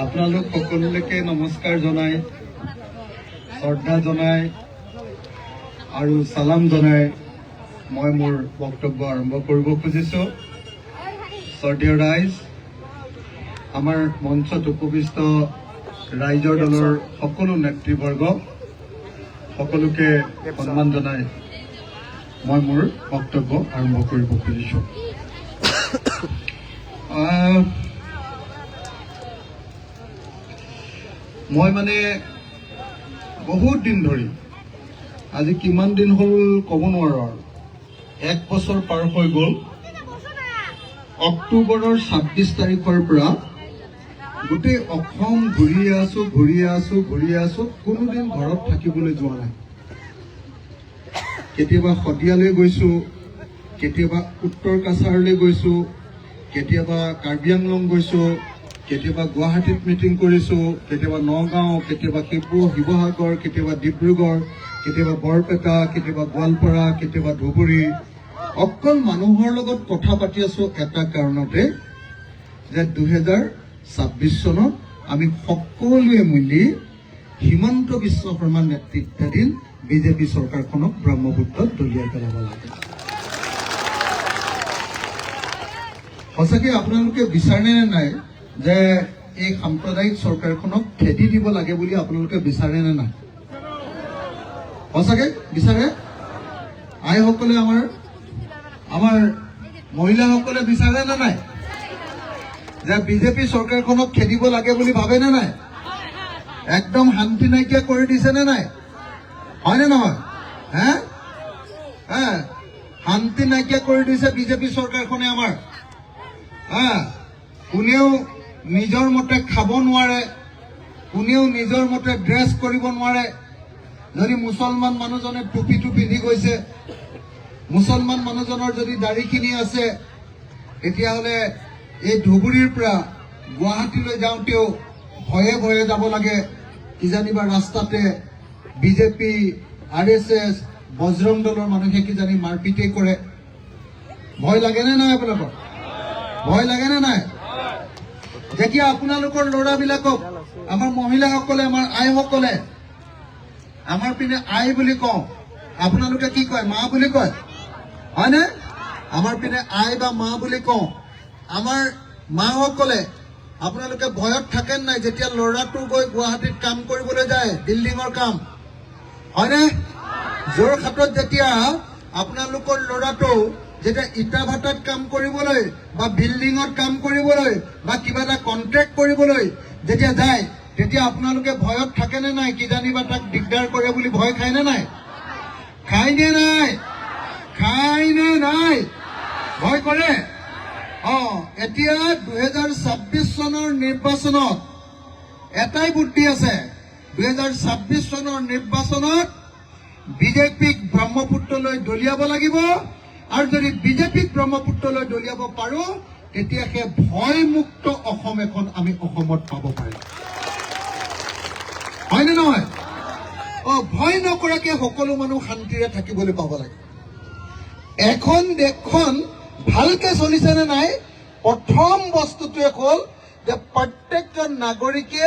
আপোনালোক সকলোকে নমস্কাৰ জনাই শ্ৰদ্ধা জনাই আৰু সালাম জনাই মই মোৰ বক্তব্য আৰম্ভ কৰিব খুজিছো। শ্ৰদ্ধেয় ৰাইজ, আমাৰ মঞ্চত উপবিষ্ট ৰাইজৰ দলৰ সকলো নেতৃবৰ্গ সকলোকে সন্মান জনাই মই মোৰ বক্তব্য আৰম্ভ কৰিব খুজিছো। মই মানে বহুত দিন ধৰি, আজি কিমান দিন হ'ল ক'ব নোৱাৰো, 1 বছৰ পাৰ হৈ গ'ল। অক্টোবৰৰ 26 তাৰিখৰ পৰা গোটেই অসম ঘূৰিয়ে আছো, কোনোদিন ঘৰত থাকিবলৈ যোৱা নাই। কেতিয়াবা শদিয়ালৈ গৈছো, কেতিয়াবা উত্তৰ কাছাৰলৈ গৈছো, কেতিয়াবা কাৰ্বি আংলং গৈছো, কেতিয়াবা গুৱাহাটীত মিটিং কৰিছো, কেতিয়াবা নগাঁও, কেতিয়াবা শিৱসাগৰ, কেতিয়াবা ডিব্ৰুগড়, কেতিয়াবা বৰপেটা, কেতিয়াবা গোৱালপাৰা, কেতিয়াবা ধুবুৰী। অকল মানুহৰ লগত কথা পাতি আছো এটা কাৰণতে যে 2026 চনত আমি সকলোৱে মিলি হিমন্ত বিশ্ব শৰ্মা নেতৃত্বাধীন বিজেপি চৰকাৰখনক ব্ৰহ্মপুত্ৰত দলিয়াই পেলাব লাগে। সঁচাকৈ আপোনালোকে বিচাৰে নে নাই যে এই সাম্প্ৰদায়িক চৰকাৰখনক খেদি দিব লাগে বুলি আপোনালোকে বিচাৰে নে নাই? সঁচাকৈ বিচাৰে? আইসকলে, আমাৰ মহিলাসকলে বিচাৰে নে নাই যে বিজেপি চৰকাৰখনক খেদিব লাগে বুলি ভাবে নে নাই? একদম শান্তি নাইকিয়া কৰি দিছে নে নাই? হয়নে নহয়? শান্তি নাইকিয়া কৰি দিছে বিজেপি চৰকাৰখনে আমাৰ। কোনেও নিজৰ মতে খাব নোৱাৰে, কোনেও নিজৰ মতে ড্ৰেছ কৰিব নোৱাৰে। যদি মুছলমান মানুহজনে টুপিটো পিন্ধি গৈছে, মুছলমান মানুহজনৰ যদি দাড়িখিনি আছে, তেতিয়াহ'লে এই ধুবুৰীৰ পৰা গুৱাহাটীলৈ যাওঁতেও ভয়ে ভয়ে যাব লাগে। কিজানিবা ৰাস্তাতে বিজেপি, RSS, বজৰং দলৰ মানুহে কিজানি মাৰপিটেই কৰে। ভয় লাগেনে নাই আপোনালোকৰ? ভয় লাগেনে নাই? যেতিয়া আপোনালোকৰ ল'ৰাবিলাকক, আমাৰ মহিলাসকলে, আমাৰ আইসকলে, আমাৰ পিনে আই বুলি কওঁ, আপোনালোকে কি কয়? মা বুলি কয়, হয়নে? আমাৰ পিনে আই বা মা বুলি কওঁ। আমাৰ মাসকলে আপোনালোকে ভয়ত থাকে নাই যেতিয়া ল'ৰাটো গৈ গুৱাহাটীত কাম কৰিবলৈ যায়, বিল্ডিঙৰ কাম, হয়নে? যোৰহাটত যেতিয়া আপোনালোকৰ ল'ৰাটো যেতিয়া ইটা ভাটাত কাম কৰিবলৈ বা বিল্ডিঙত কাম কৰিবলৈ বা কিবা এটা কন্ট্ৰেক্ট কৰিবলৈ যেতিয়া যায়, তেতিয়া আপোনালোকে ভয়ত থাকেনে নাই? কিজানিবা তাক দিগদাৰ কৰে বুলি ভয় খায়নে নাই? খায়নে নাই? খায়নে নাই? ভয় কৰে। এতিয়া 2026 চনৰ নিৰ্বাচনত এটাই বুদ্ধি আছে। 2026 চনৰ নিৰ্বাচনত বিজেপিক ব্ৰহ্মপুত্ৰলৈ দলিয়াব লাগিব, আৰু যদি বিজেপিক ব্ৰহ্মপুত্ৰলৈ দলিয়াব পাৰো, তেতিয়া সেই ভয়মুক্ত অসম এখন আমি অসমত পাব পাৰিম। হয়নে নহয়? ভয় নকৰাকে সকলো মানুহ শান্তিৰে থাকিবলৈ পাব লাগে। এখন দেশখন ভালকে চলিছে নে নাই, প্ৰথম বস্তুটোৱে হ'ল যে প্ৰত্যেকজন নাগৰিকে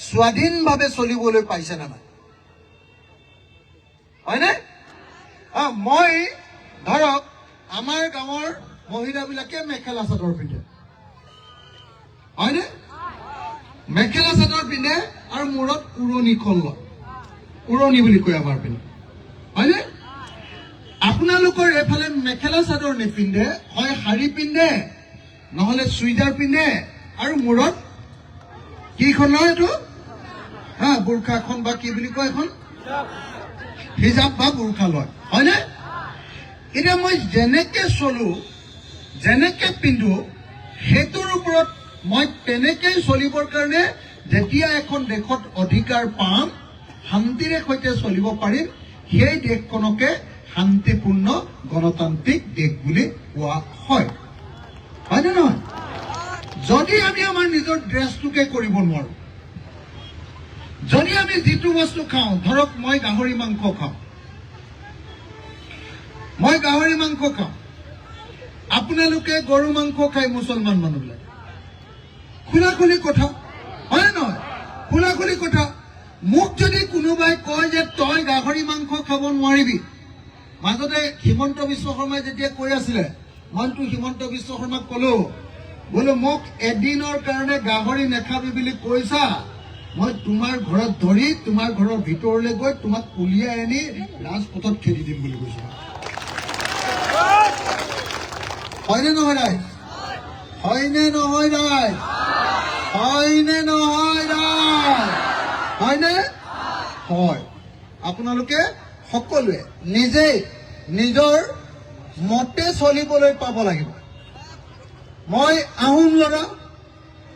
স্বাধীনভাৱে চলিবলৈ পাইছে নে নাই? হয়নে? মই ধৰক আমাৰ গাঁৱৰ মহিলাবিলাকে মেখেলা চাদৰ পিন্ধে, হয়নে? মেখেলা চাদৰ পিন্ধে আৰু মূৰত উৰণিখন লয়, উৰণি বুলি কয় আমাৰ পিনে, হয়নে? আপোনালোকৰ এফালে মেখেলা চাদৰ নিপিন্ধে, হয় শাৰী পিন্ধে, নহলে চুইজাৰ পিন্ধে, আৰু মূৰত কিখন লয়? এইটো বুৰ্খাখন বা কি বুলি কয়, এখন হিজাব বা বুৰ্খা লয়, হয়নে? এতিয়া মই যেনেকে চলো, যেনেকে পিন্ধো, সেইটোৰ ওপৰত মই তেনেকেই চলিবৰ কাৰণে যেতিয়া এখন দেশত অধিকাৰ পাম, শান্তিৰে সৈতে চলিব পাৰিম, সেই দেশখনকে শান্তিপূৰ্ণ গণতান্ত্ৰিক দেশ বুলি কোৱা হয়। হয়নে নহয়? যদি আমি আমাৰ নিজৰ ড্ৰেছটোকে কৰিব নোৱাৰো, যদি আমি যিটো বস্তু খাওঁ, ধৰক মই গাহৰি মাংস খাওঁ, আপোনালোকে গৰু মাংস খায়, মুছলমান মানুহবিলাক, খোলা খুলি কথা। হয় নহয়? খোলাখুলি কথা। মোক যদি কোনোবাই কয় যে তই গাহৰি মাংস খাব নোৱাৰিবি, মাজতে হিমন্ত বিশ্ব শৰ্মাই যেতিয়া কৈ আছিলে, মইতো হিমন্ত বিশ্ব শৰ্মাক কলো, বোলো মোক এদিনৰ কাৰণে গাহৰি নেখাবি বুলি কৈছা, মই তোমাৰ ঘৰত ধৰি তোমাৰ ঘৰৰ ভিতৰলৈ গৈ তোমাক উলিয়াই আনি ৰাজপথত খেদি দিম বুলি কৈছো। হয়নে নহয় ৰাইজ? হয়নে নহয় ৰাইজ? হয়নে নহয় ৰাইজ? হয়নে? হয়। আপোনালোকে সকলোৱে নিজেই নিজৰ মতে চলিবলৈ পাব লাগিব। মই আহোম ল'ৰা,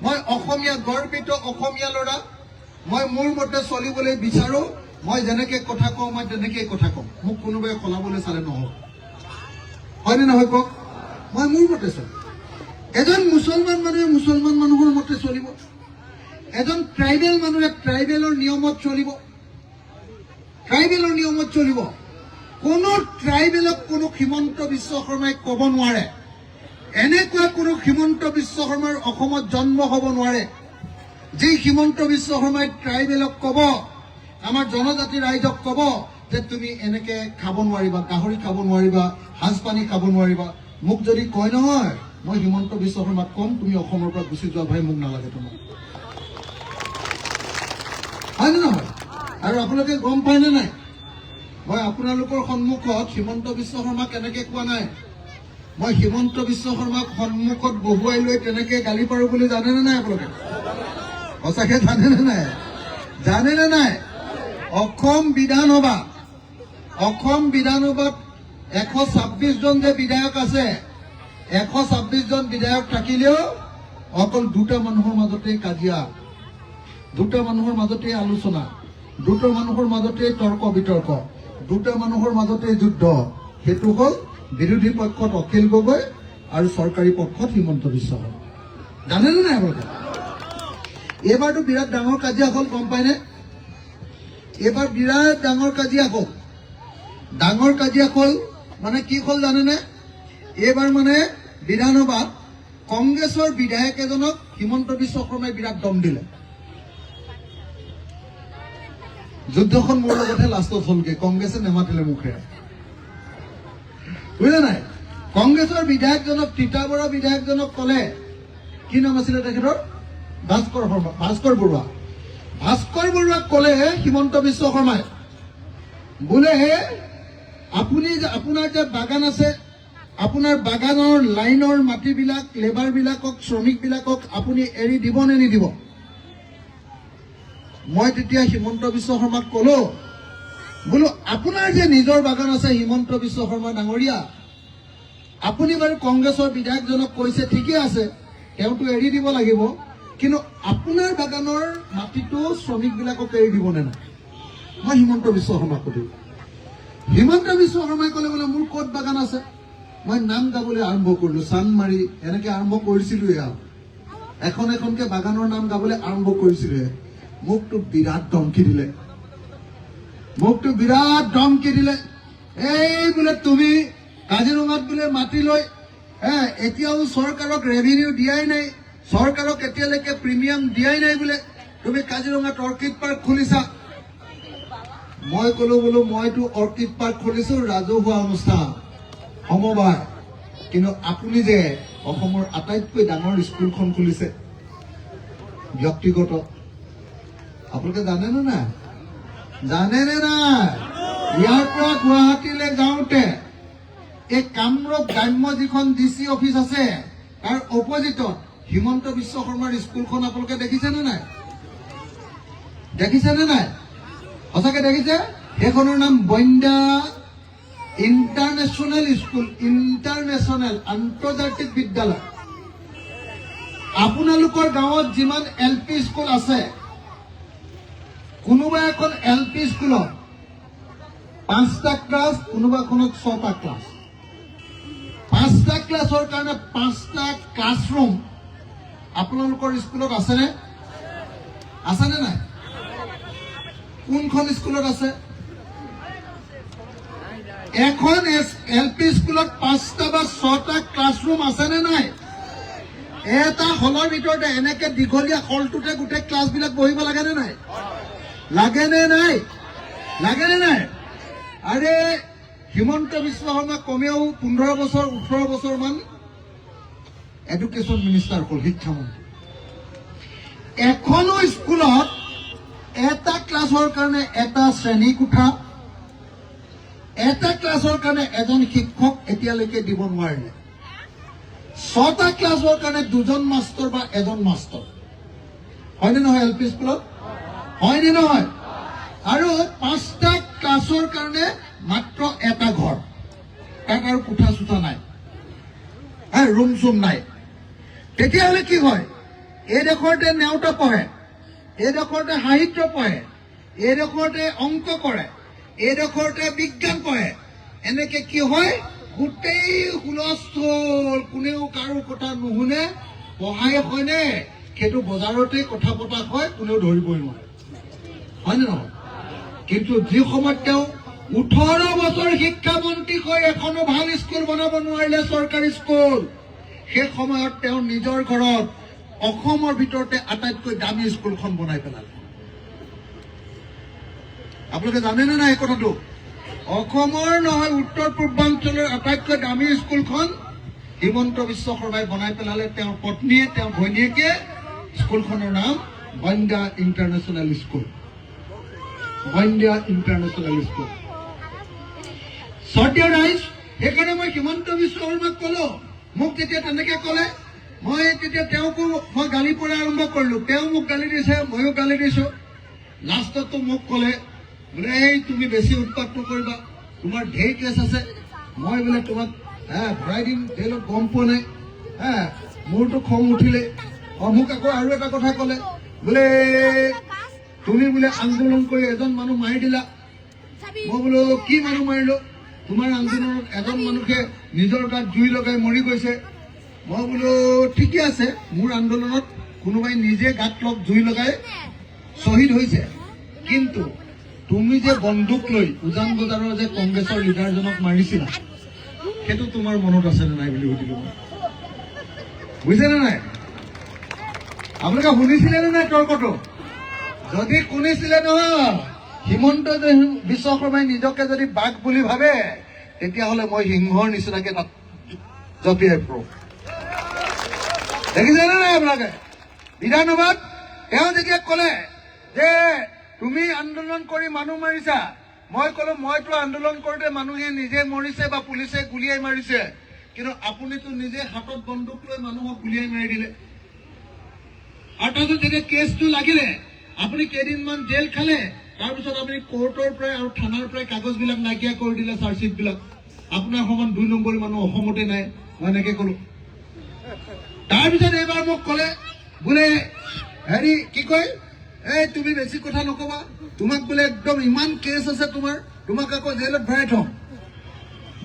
মই অসমীয়া গৰ্বিত অসমীয়া ল'ৰা, মই মোৰ মতে চলিবলৈ বিচাৰো। মই যেনেকে কথা কওঁ মই তেনেকেই কথা কওঁ, মোক কোনোবাই সলাবলৈ চালে নহ'ব। হয়নে নহয় কওক? মই মোৰ মতে চলিম। এজন মুছলমান মানুহে মুছলমান মানুহৰ মতে চলিব, এজন ট্ৰাইবেল মানুহে ট্ৰাইবেলৰ নিয়মত চলিব, ট্ৰাইবেলৰ নিয়মত চলিব। কোনো ট্ৰাইবেলক কোনো হিমন্ত বিশ্ব শৰ্মাই ক'ব নোৱাৰে, এনেকুৱা কোনো হিমন্ত বিশ্ব শৰ্মাৰ অসমত জন্ম হ'ব নোৱাৰে যি হিমন্ত বিশ্ব শৰ্মাই ট্ৰাইবেলক ক'ব, আমাৰ জনজাতি ৰাইজক ক'ব যে তুমি এনেকে খাব নোৱাৰিবা, গাহৰি খাব নোৱাৰিবা, সাজ পানী খাব নোৱাৰিবা। মোক যদি কয় নহয়, মই হিমন্ত বিশ্ব শৰ্মাক ক'ম তুমি অসমৰ পৰা গুচি যোৱা ভাই, মোক নালাগে তোমাক। হয়নে নহয়? আৰু আপোনালোকে গম পায়নে নাই, মই আপোনালোকৰ সন্মুখত হিমন্ত বিশ্ব শৰ্মাক এনেকে কোৱা নাই। মই হিমন্ত বিশ্ব শৰ্মাক সন্মুখত বহুৱাই লৈ তেনেকে গালি পাৰো বুলি জানেনে নাই আপোনালোকে? সঁচাকে জানেনে নাই? জানেনে নাই? অসম বিধানসভাত 126 জন যে বিধায়ক আছে, 126 জন বিধায়ক থাকিলেও অকল দুটা মানুহৰ মাজতে কাজিয়া, দুটা মানুহৰ মাজতে আলোচনা, দুটা মানুহৰ মাজতে তৰ্ক বিতৰ্ক, দুটা মানুহৰ মাজতে যুদ্ধ। সেইটো হ'ল বিৰোধী পক্ষত অখিল গগৈ আৰু চৰকাৰী পক্ষত হিমন্ত বিশ্ব শৰ্মা। জানেনে নাই আপোনালোকে? এইবাৰতো বিৰাট ডাঙৰ কাজিয়া হ'ল, গম পায়নে? এইবাৰ বিৰাট ডাঙৰ কাজিয়া হ'ল। ডাঙৰ কাজিয়া হ'ল মানে কি হ'ল জানেনে? এইবাৰ মানে বিধানসভাত কংগ্ৰেছৰ বিধায়ক এজনক হিমন্ত বিশ্ব শৰ্মাই বিৰাট দম দিলে। যুদ্ধখন মোৰ লগতহে লাষ্টত হ'লগে, কংগ্ৰেছে নেমাতিলে মুখেৰে। বুজিলে নাই? কংগ্ৰেছৰ বিধায়কজনক, তিতাবৰৰ বিধায়কজনক ক'লে, কি নাম আছিলে তেখেতৰ? ভাস্কৰ বৰুৱা। ভাস্কৰ বৰুৱাক ক'লে হিমন্ত বিশ্ব শৰ্মাই, বোলে আপোনাৰ যে বাগান আছে, আপোনাৰ বাগানৰ লাইনৰ মাটিবিলাক লেবাৰবিলাকক, শ্ৰমিকবিলাকক আপুনি এৰি দিব নে নিদিব? মই তেতিয়া হিমন্ত বিশ্ব শৰ্মাক ক'লো, বোলো আপোনাৰ যে নিজৰ বাগান আছে হিমন্ত বিশ্ব শৰ্মা ডাঙৰীয়া, আপুনি বাৰু কংগ্ৰেছৰ বিধায়কজনক কৈছে ঠিকে আছে, তেওঁতো এৰি দিব লাগিব, কিন্তু আপোনাৰ বাগানৰ মাটিটো শ্ৰমিকবিলাকক এৰি দিব নে নাই? মই হিমন্ত বিশ্ব শৰ্মাক সুধিলো। হিমন্ত বিশ্ব শৰ্মাই ক'লে, বোলে মোৰ ক'ত বাগান আছে? মই নাম গাবলৈ আৰম্ভ কৰিলো, চানমাৰি এনেকে আৰম্ভ কৰিছিলোৱে আৰু এখন এখনকে বাগানৰ নাম গাবলৈ আৰম্ভ কৰিছিলোৱে। মোকতো বিৰাট ধমকি দিলে, এই বোলে তুমি কাজিৰঙাত বোলে মাটি লৈ এতিয়াও চৰকাৰক ৰেভিনিউ দিয়াই নাই, চৰকাৰক এতিয়ালৈকে প্ৰিমিয়াম দিয়াই নাই বোলে, তুমি কাজিৰঙাত অৰ্কিড পাৰ্ক খুলিছা। মই ক'লো, বোলো মইতো অৰ্কিড পাৰ্ক খুলিছো ৰাজহুৱা অনুষ্ঠান সমবায়, কিন্তু আপুনি যে অসমৰ আটাইতকৈ ডাঙৰ স্কুলখন খুলিছে ব্যক্তিগত, আপোনালোকে জানেনে নাই? জানেনে নাই? ইয়াৰ পৰা গুৱাহাটীলৈ যাওঁতে এই কামৰূপ গ্ৰাম্য যিখন DC অফিচ আছে তাৰ অপজিটত হিমন্ত বিশ্ব শৰ্মাৰ স্কুলখন আপোনালোকে দেখিছেনে নাই? দেখিছেনে নাই? সঁচাকে দেখিছে? সেইখনৰ নাম বইন্দা ইণ্টাৰনেশ্যনেল স্কুল, আন্তৰ্জাতিক বিদ্যালয়। আপোনালোকৰ গাঁৱত যিমান LP স্কুল আছে, কোনোবা এখন LP স্কুলত 5টা ক্লাছ, কোনোবা এখনত 6টা ক্লাছ। 5টা ক্লাছৰ কাৰণে 5টা ক্লাছৰুম আপোনালোকৰ স্কুলত আছেনে? আছেনে নাই? কোনখন স্কুলত আছে? এখন LP স্কুলত 5টা বা 6টা ক্লাছৰুম আছেনে নাই? এটা হলৰ ভিতৰতে এনেকে দীঘলীয়া হলটোতে গোটেই ক্লাছবিলাক বহিব লাগেনে নাই? লাগেনে নাই? লাগেনে নাই? আৰে হিমন্ত বিশ্ব শৰ্মা কমেও 15 বছৰ 18 বছৰমান এডুকেশ্যন মিনিষ্টাৰ হ'ল, শিক্ষামন্ত্ৰী। এখনো স্কুলত এটা ক্লাছৰ কাৰণে এটা শ্ৰেণী কোঠা, এটা ক্লাছৰ কাৰণে এজন শিক্ষক এতিয়ালৈকে দিব নোৱাৰিলে। 6টা ক্লাছৰ কাৰণে 2জন মাষ্টৰ বা এজন মাষ্টৰ, হয়নে নহয়? এল পি স্কুলত হয়নে নহয়? আৰু 5টা ক্লাছৰ কাৰণে মাত্ৰ এটা ঘৰ, তাত আৰু কোঠা চোঠা নাই, ৰুম চুম নাই। তেতিয়াহ'লে কি হয়? এইডোখৰতে নেওতা পঢ়ে, এইডোখৰতে সাহিত্য পঢ়ে, এইডোখৰতে অংক কৰে, এইডোখৰতে বিজ্ঞান পঢ়ে। এনেকে কি হয়? গোটেই হুলস্থুল, কোনেও কাৰো কথা নুশুনে, পঢ়াই হয়নে সেইটো বজাৰতে কথা পতা হয়, কোনেও ধৰিবই নোৱাৰে, হয়নে নহয়? কিন্তু যি সময়ত তেওঁ 18 বছৰ শিক্ষামন্ত্ৰী হৈ এখনো ভাল স্কুল বনাব নোৱাৰিলে, চৰকাৰী স্কুল, সেই সময়ত তেওঁ নিজৰ ঘৰত অসমৰ ভিতৰতে আটাইতকৈ দামী স্কুলখন বনাই পেলালে। আপোনালোকে জানেনে নাই এই কথাটো? অসমৰ নহয়, উত্তৰ পূৰ্বাঞ্চলৰ আটাইতকৈ দামী স্কুলখন হিমন্ত বিশ্ব শৰ্মাই বনাই পেলালে। তেওঁৰ পত্নীয়ে, তেওঁৰ ঘৈণীয়েকে। স্কুলখনৰ নাম বন্দ্যা ইণ্টাৰনেশ্যনেল স্কুল, বন্দ্যা ইণ্টাৰনেশ্যনেল স্কুল। শ্ৰদ্ধেয় ৰাইজ, সেইকাৰণে মই হিমন্ত বিশ্ব শৰ্মাক কলো, মোক যেতিয়া তেনেকে ক'লে, মই তেতিয়া তেওঁকো মই গালি পৰা আৰম্ভ কৰিলো। তেওঁ মোক গালি দিছে, ময়ো গালি দিছো। লাষ্টতো মোক ক'লে, বোলে এই তুমি বেছি উৎপাত নকৰিবা, তোমাৰ ঢেৰ কেছ আছে, মই বোলে তোমাক ভৰাই দিম জেলত, গম পোৱা নাই। মোৰতো খং উঠিলে। মোক আকৌ আৰু এটা কথা ক'লে, বোলে তুমি বোলে আন্দোলন কৰি এজন মানুহ মাৰি দিলা। মই বোলো কি মানুহ মাৰিলো? তোমাৰ আন্দোলনত এজন মানুহে নিজৰ গাত জুই লগাই মৰি গৈছে। মই বোলো ঠিকে আছে, মোৰ আন্দোলনত কোনোবাই নিজে গাত জুই লগাই শ্বহীদ হৈছে, কিন্তু তুমি যে বন্দুক লৈ উজান বজাৰৰ যে কংগ্ৰেছৰ লিডাৰজনক মাৰিছিলা, সেইটো তোমাৰ মনত আছেনে নাই বুলি সুধিলো মই। বুজিছেনে নাই? আপোনালোকে শুনিছিলে নে নাই তৰ্কটো? যদি শুনিছিলে নহয়, হিমন্ত বিশ্ব শৰ্মাই নিজকে যদি বাঘ বুলি ভাবে, তেতিয়াহ'লে মই সিংহৰ নিচিনাকে তাত জঁপিয়াই পৰো। দেখিছেনে নাই আপোনালোকে? বিধানসভাত তেওঁ যেতিয়া ক'লে যে তুমি আন্দোলন কৰি মানুহ মাৰিছা, মই ক'লো মইতো আন্দোলন কৰোঁতে মানুহে নিজে মৰিছে বা পুলিচে গুলিয়াই মাৰিছে, কিন্তু আপুনিতো নিজে হাতত বন্দুক লৈ মানুহক গুলিয়াই মাৰি দিলে। আৰু তাৰপিছত যেতিয়া কেছটো লাগিলে, আপুনি কেইদিনমান জেল খালে, তাৰপিছত আপুনি কোৰ্টৰ পৰাই আৰু থানাৰ পৰাই কাগজবিলাক নাইকিয়া কৰি দিলে, চাৰ্জশ্বিটবিলাক। আপোনাৰ সমান 2 নম্বৰী মানুহ অসমতে নাই, মই এনেকে ক'লো। তাৰপিছত এইবাৰ মোক ক'লে, বোলে হেৰি কি কয়, এই তুমি বেছি কথা নকবা, তোমাক বোলে একদম ইমান কেছ আছে তোমাৰ, তোমাক আকৌ জেলত ভৰাই থম।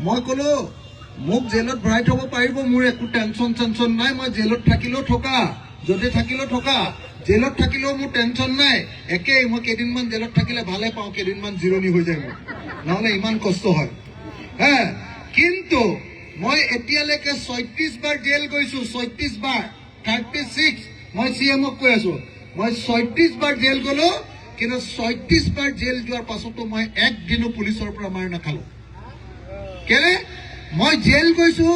মই ক'লো মোক জেলত ভৰাই থব পাৰিব, মোৰ একো টেনচন নাই, মই জেলত থাকিলেও থকা, য'তে থাকিলেও থকা, জেলত থাকিলেও মোৰ টেনচন নাই, একেই। মই কেইদিনমান জেলত থাকিলে ভালে পাওঁ, কেইদিনমান জিৰণি হৈ যায় মোৰ, নহ'লে ইমান কষ্ট হয়। কিন্তু মই এতিয়ালৈকে 36 বাৰ জেল গৈছো, 36 বাৰ, 36। মই CM-ক কৈ আছো, মই 36 বাৰ জেল গলো, কিন্তু 36 বাৰ জেল যোৱাৰ পাছতো মই একদিনো পুলিচৰ পৰা মাৰ নাখালো। কেলে? মই জেল গৈছো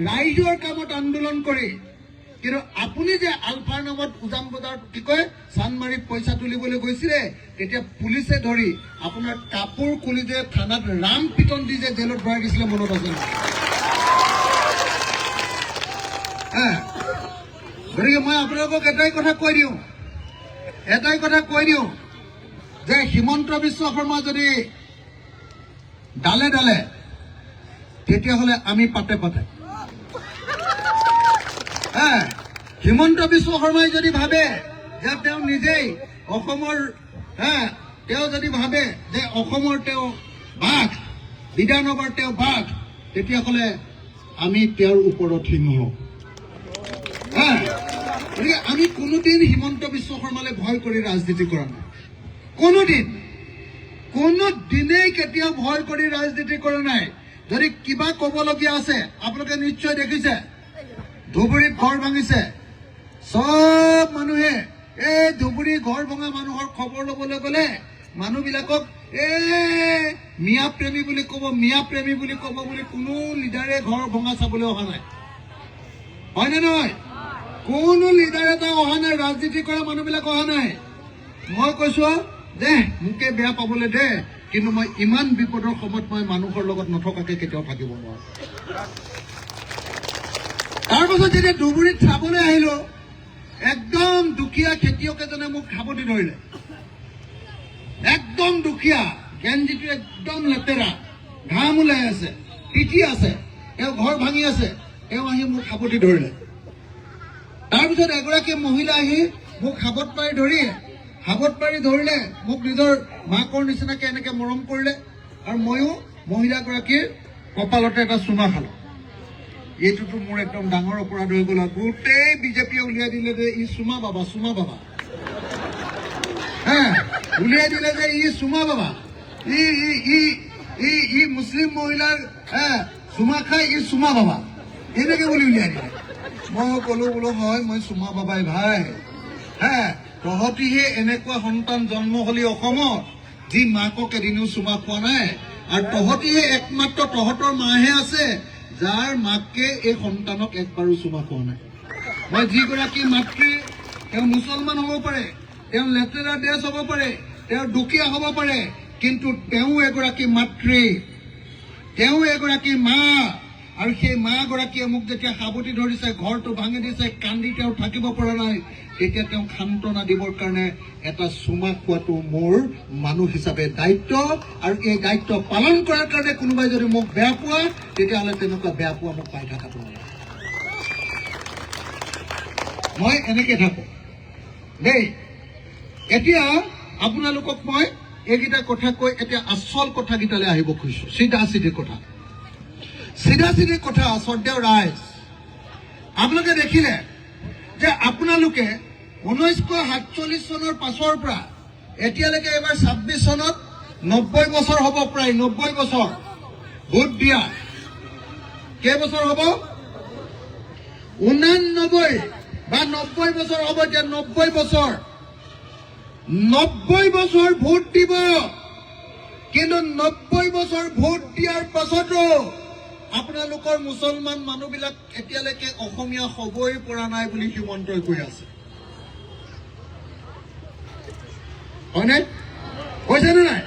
ৰাইজৰ কামত আন্দোলন কৰি, কিন্তু আপুনি যে আলফাৰ নামত উজান বজাৰত কি কয় চানমাৰীত পইচা তুলিবলৈ গৈছিলে, তেতিয়া পুলিচে ধৰি আপোনাৰ কাপোৰ খুলি যে থানাত ৰাম পিটন দি যে জেলত ভৰাই দিছিলে, মনত আছে? গতিকে মই আপোনালোকক এটাই কথা কৈ দিওঁ, যে হিমন্ত বিশ্ব শৰ্মা যদি ডালে ডালে, তেতিয়াহ'লে আমি পাতে। হিমন্ত বিশ্ব শৰ্মাই যদি ভাবে যে তেওঁ নিজেই অসমৰ, তেওঁ যদি ভাবে যে অসমৰ তেওঁ বাঘ, বিধানসভাৰ তেওঁ বাঘ, তেতিয়াহ'লে আমি তেওঁৰ ওপৰত সিংহ। গতিকে আমি কোনোদিন হিমন্ত বিশ্ব শৰ্মালৈ ভয় কৰি ৰাজনীতি কৰা নাই, কোনোদিনেই কেতিয়াও ভয় কৰি ৰাজনীতি কৰা নাই। যদি কিবা ক'বলগীয়া আছে, আপোনালোকে নিশ্চয় দেখিছে, ধুবুৰীত ঘৰ ভাঙিছে, সব মানুহে এই ধুবুৰী ঘৰ ভঙা মানুহৰ খবৰ ল'বলৈ গ'লে মানুহবিলাকক মিয়া প্ৰেমী বুলি ক'ব, মিয়া প্ৰেমী বুলি ক'ব বুলি কোনো লিডাৰে ঘৰ ভঙা চাবলৈ অহা নাই, হয়নে নহয়? কোনো লিডাৰ এটা অহা নাই, ৰাজনীতি কৰা মানুহবিলাক অহা নাই। মই কৈছো দে মোকে বেয়া পাবলৈ দে, কিন্তু মই ইমান বিপদৰ সময়ত মই মানুহৰ লগত নথকাকে কেতিয়াও থাকিব নোৱাৰো। তাৰপাছত যেতিয়া ধুবুৰীত চাবলৈ আহিলো, একদম দুখীয়া খেতিয়ক এজনে মোক খাবতি ধৰিলে, একদম দুখীয়া, গেঞ্জিটো একদম লেতেৰা, ঘাম ওলাই আছে, পিঠি আছে, তেওঁ ঘৰ ভাঙি আছে, তেওঁ আহি মোক খাবতি ধৰিলে। তাৰপিছত এগৰাকী মহিলা আহি মোক হাবত পাৰি ধৰিলে, মোক নিজৰ মাকৰ নিচিনাকে এনেকে মৰম কৰিলে, আৰু ময়ো মহিলাগৰাকীৰ কপালতে এটা চুমা খালো। এইটোতো মোৰ একদম ডাঙৰ অপৰাধ হৈ গ'ল। গোটেই বিজেপিয়ে উলিয়াই দিলে যে ই চুমা বাবা, চুমা বাবা, উলিয়াই দিলে যে ই চুমা বাবা, ই মুছলিম মহিলাৰ চুমা খাই ই চুমা বাবা, এনেকে বুলি উলিয়াই দিলে। মই কলো বোলো হয় মই চুমা বাবাই ভাই, তহঁতিহে এনেকুৱা সন্তান জন্ম হলি অসমত যি মাকক এদিনো চুমা খোৱা নাই, আৰু তহঁতিহে একমাত্ৰ তহঁতৰ মাহে আছে যাৰ মাকে এই সন্তানক একবাৰো চুমা খোৱা নাই। মই যিগৰাকী মাতৃ, তেওঁ মুছলমান হ'ব পাৰে, তেওঁ লেতেৰা ড্ৰেছ হ'ব পাৰে, তেওঁ দুখীয়া হ'ব পাৰে, কিন্তু তেওঁ এগৰাকী মাতৃ, তেওঁ এগৰাকী মা, আৰু সেই মা গৰাকীয়ে মোক যেতিয়া সাৱটি ধৰিছে, ঘৰটো ভাঙি দিছে, কান্দি তেওঁ থাকিব পৰা নাই, তেতিয়া তেওঁক সান্তনা দিবৰ কাৰণে এটা চুমা খোৱাটো মোৰ মানুহ হিচাপে দায়িত্ব, আৰু এই দায়িত্ব পালন কৰাৰ কাৰণে কোনোবাই যদি মোক বেয়া পোৱা, তেতিয়াহ'লে তেনেকুৱা বেয়া পোৱা মোক পাই থকাটো নহয়। মই এনেকে থাকো দেই। এতিয়া আপোনালোকক মই এইকেইটা কথা কৈ এতিয়া আচল কথাকেইটালৈ আহিব খুজিছো, চিধা চিধি কথা, শ্ৰদ্ধেয় ৰাইজ। আপোনালোকে দেখিলে যে আপোনালোকে 1947 চনৰ পাছৰ পৰা এতিয়ালৈকে এবাৰ 26 চনত 90 বছৰ হ'ব, প্ৰায় 90 বছৰ ভোট দিয়া। কেইবছৰ হ'ব? 89 বা 90 বছৰ হ'ব। এতিয়া 90 বছৰ ভোট দিব, কিন্তু 90 বছৰ ভোট দিয়াৰ পাছতো আপোনালোকৰ মুছলমান মানুহবিলাক এতিয়ালৈকে অসমীয়া হ'বই পৰা নাই বুলি হিমন্তই কৈ আছে, হয়নে? কৈছেনে নাই?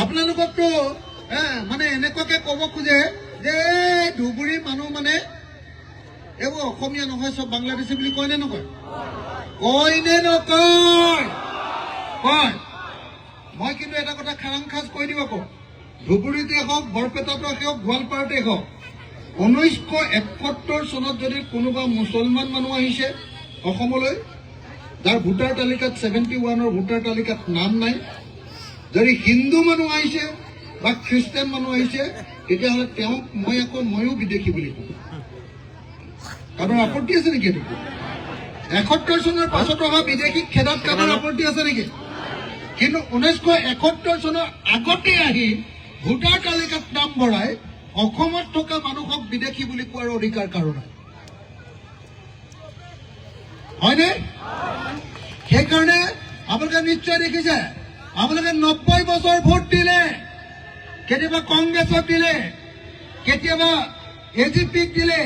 আপোনালোককতো মানে এনেকুৱাকে ক'ব খোজে যে ধুবুৰী মানুহ মানে এইবোৰ অসমীয়া নহয়, চব বাংলাদেশী বুলি কয় নে নকয়? কয় নে নকয়? কয়। মই কিন্তু এটা কথা খাৰাং খাজ কৈ দিব আকৌ, ধুবুৰীতে হওক, বৰপেটাতে হওক, গোৱালপাৰাতে হওক, 1971 চনত যদি কোনোবা মুছলমান মানুহ আহিছে অসমলৈ, যাৰ ভোটাৰ তালিকাত 71ৰ ভোটাৰ তালিকাত নাম নাই, যদি হিন্দু মানুহ আহিছে বা খ্ৰীষ্টান মানুহ আহিছে, তেতিয়াহ'লে তেওঁক ময়ো বিদেশী বুলি কওঁ। কাৰোবাৰ আপত্তি আছে নেকি? এইটো 71 চনৰ পাছত অহা বিদেশীক খেদাত কাৰোবাৰ আপত্তি আছে নেকি? কিন্তু 1971 চনৰ আগতে আহি ভোটাৰ তালিকাত নাম ভৰাই অসমত থকা মানুহক বিদেশী বুলি কোৱাৰ অধিকাৰ কাৰো নাই, হয়নে? সেইকাৰণে আপোনালোকে নিশ্চয় দেখিছে, আপোনালোকে 90 বছৰ ভোট দিলে, কেতিয়াবা কংগ্ৰেছক দিলে, কেতিয়াবা এজিপিক দিলে,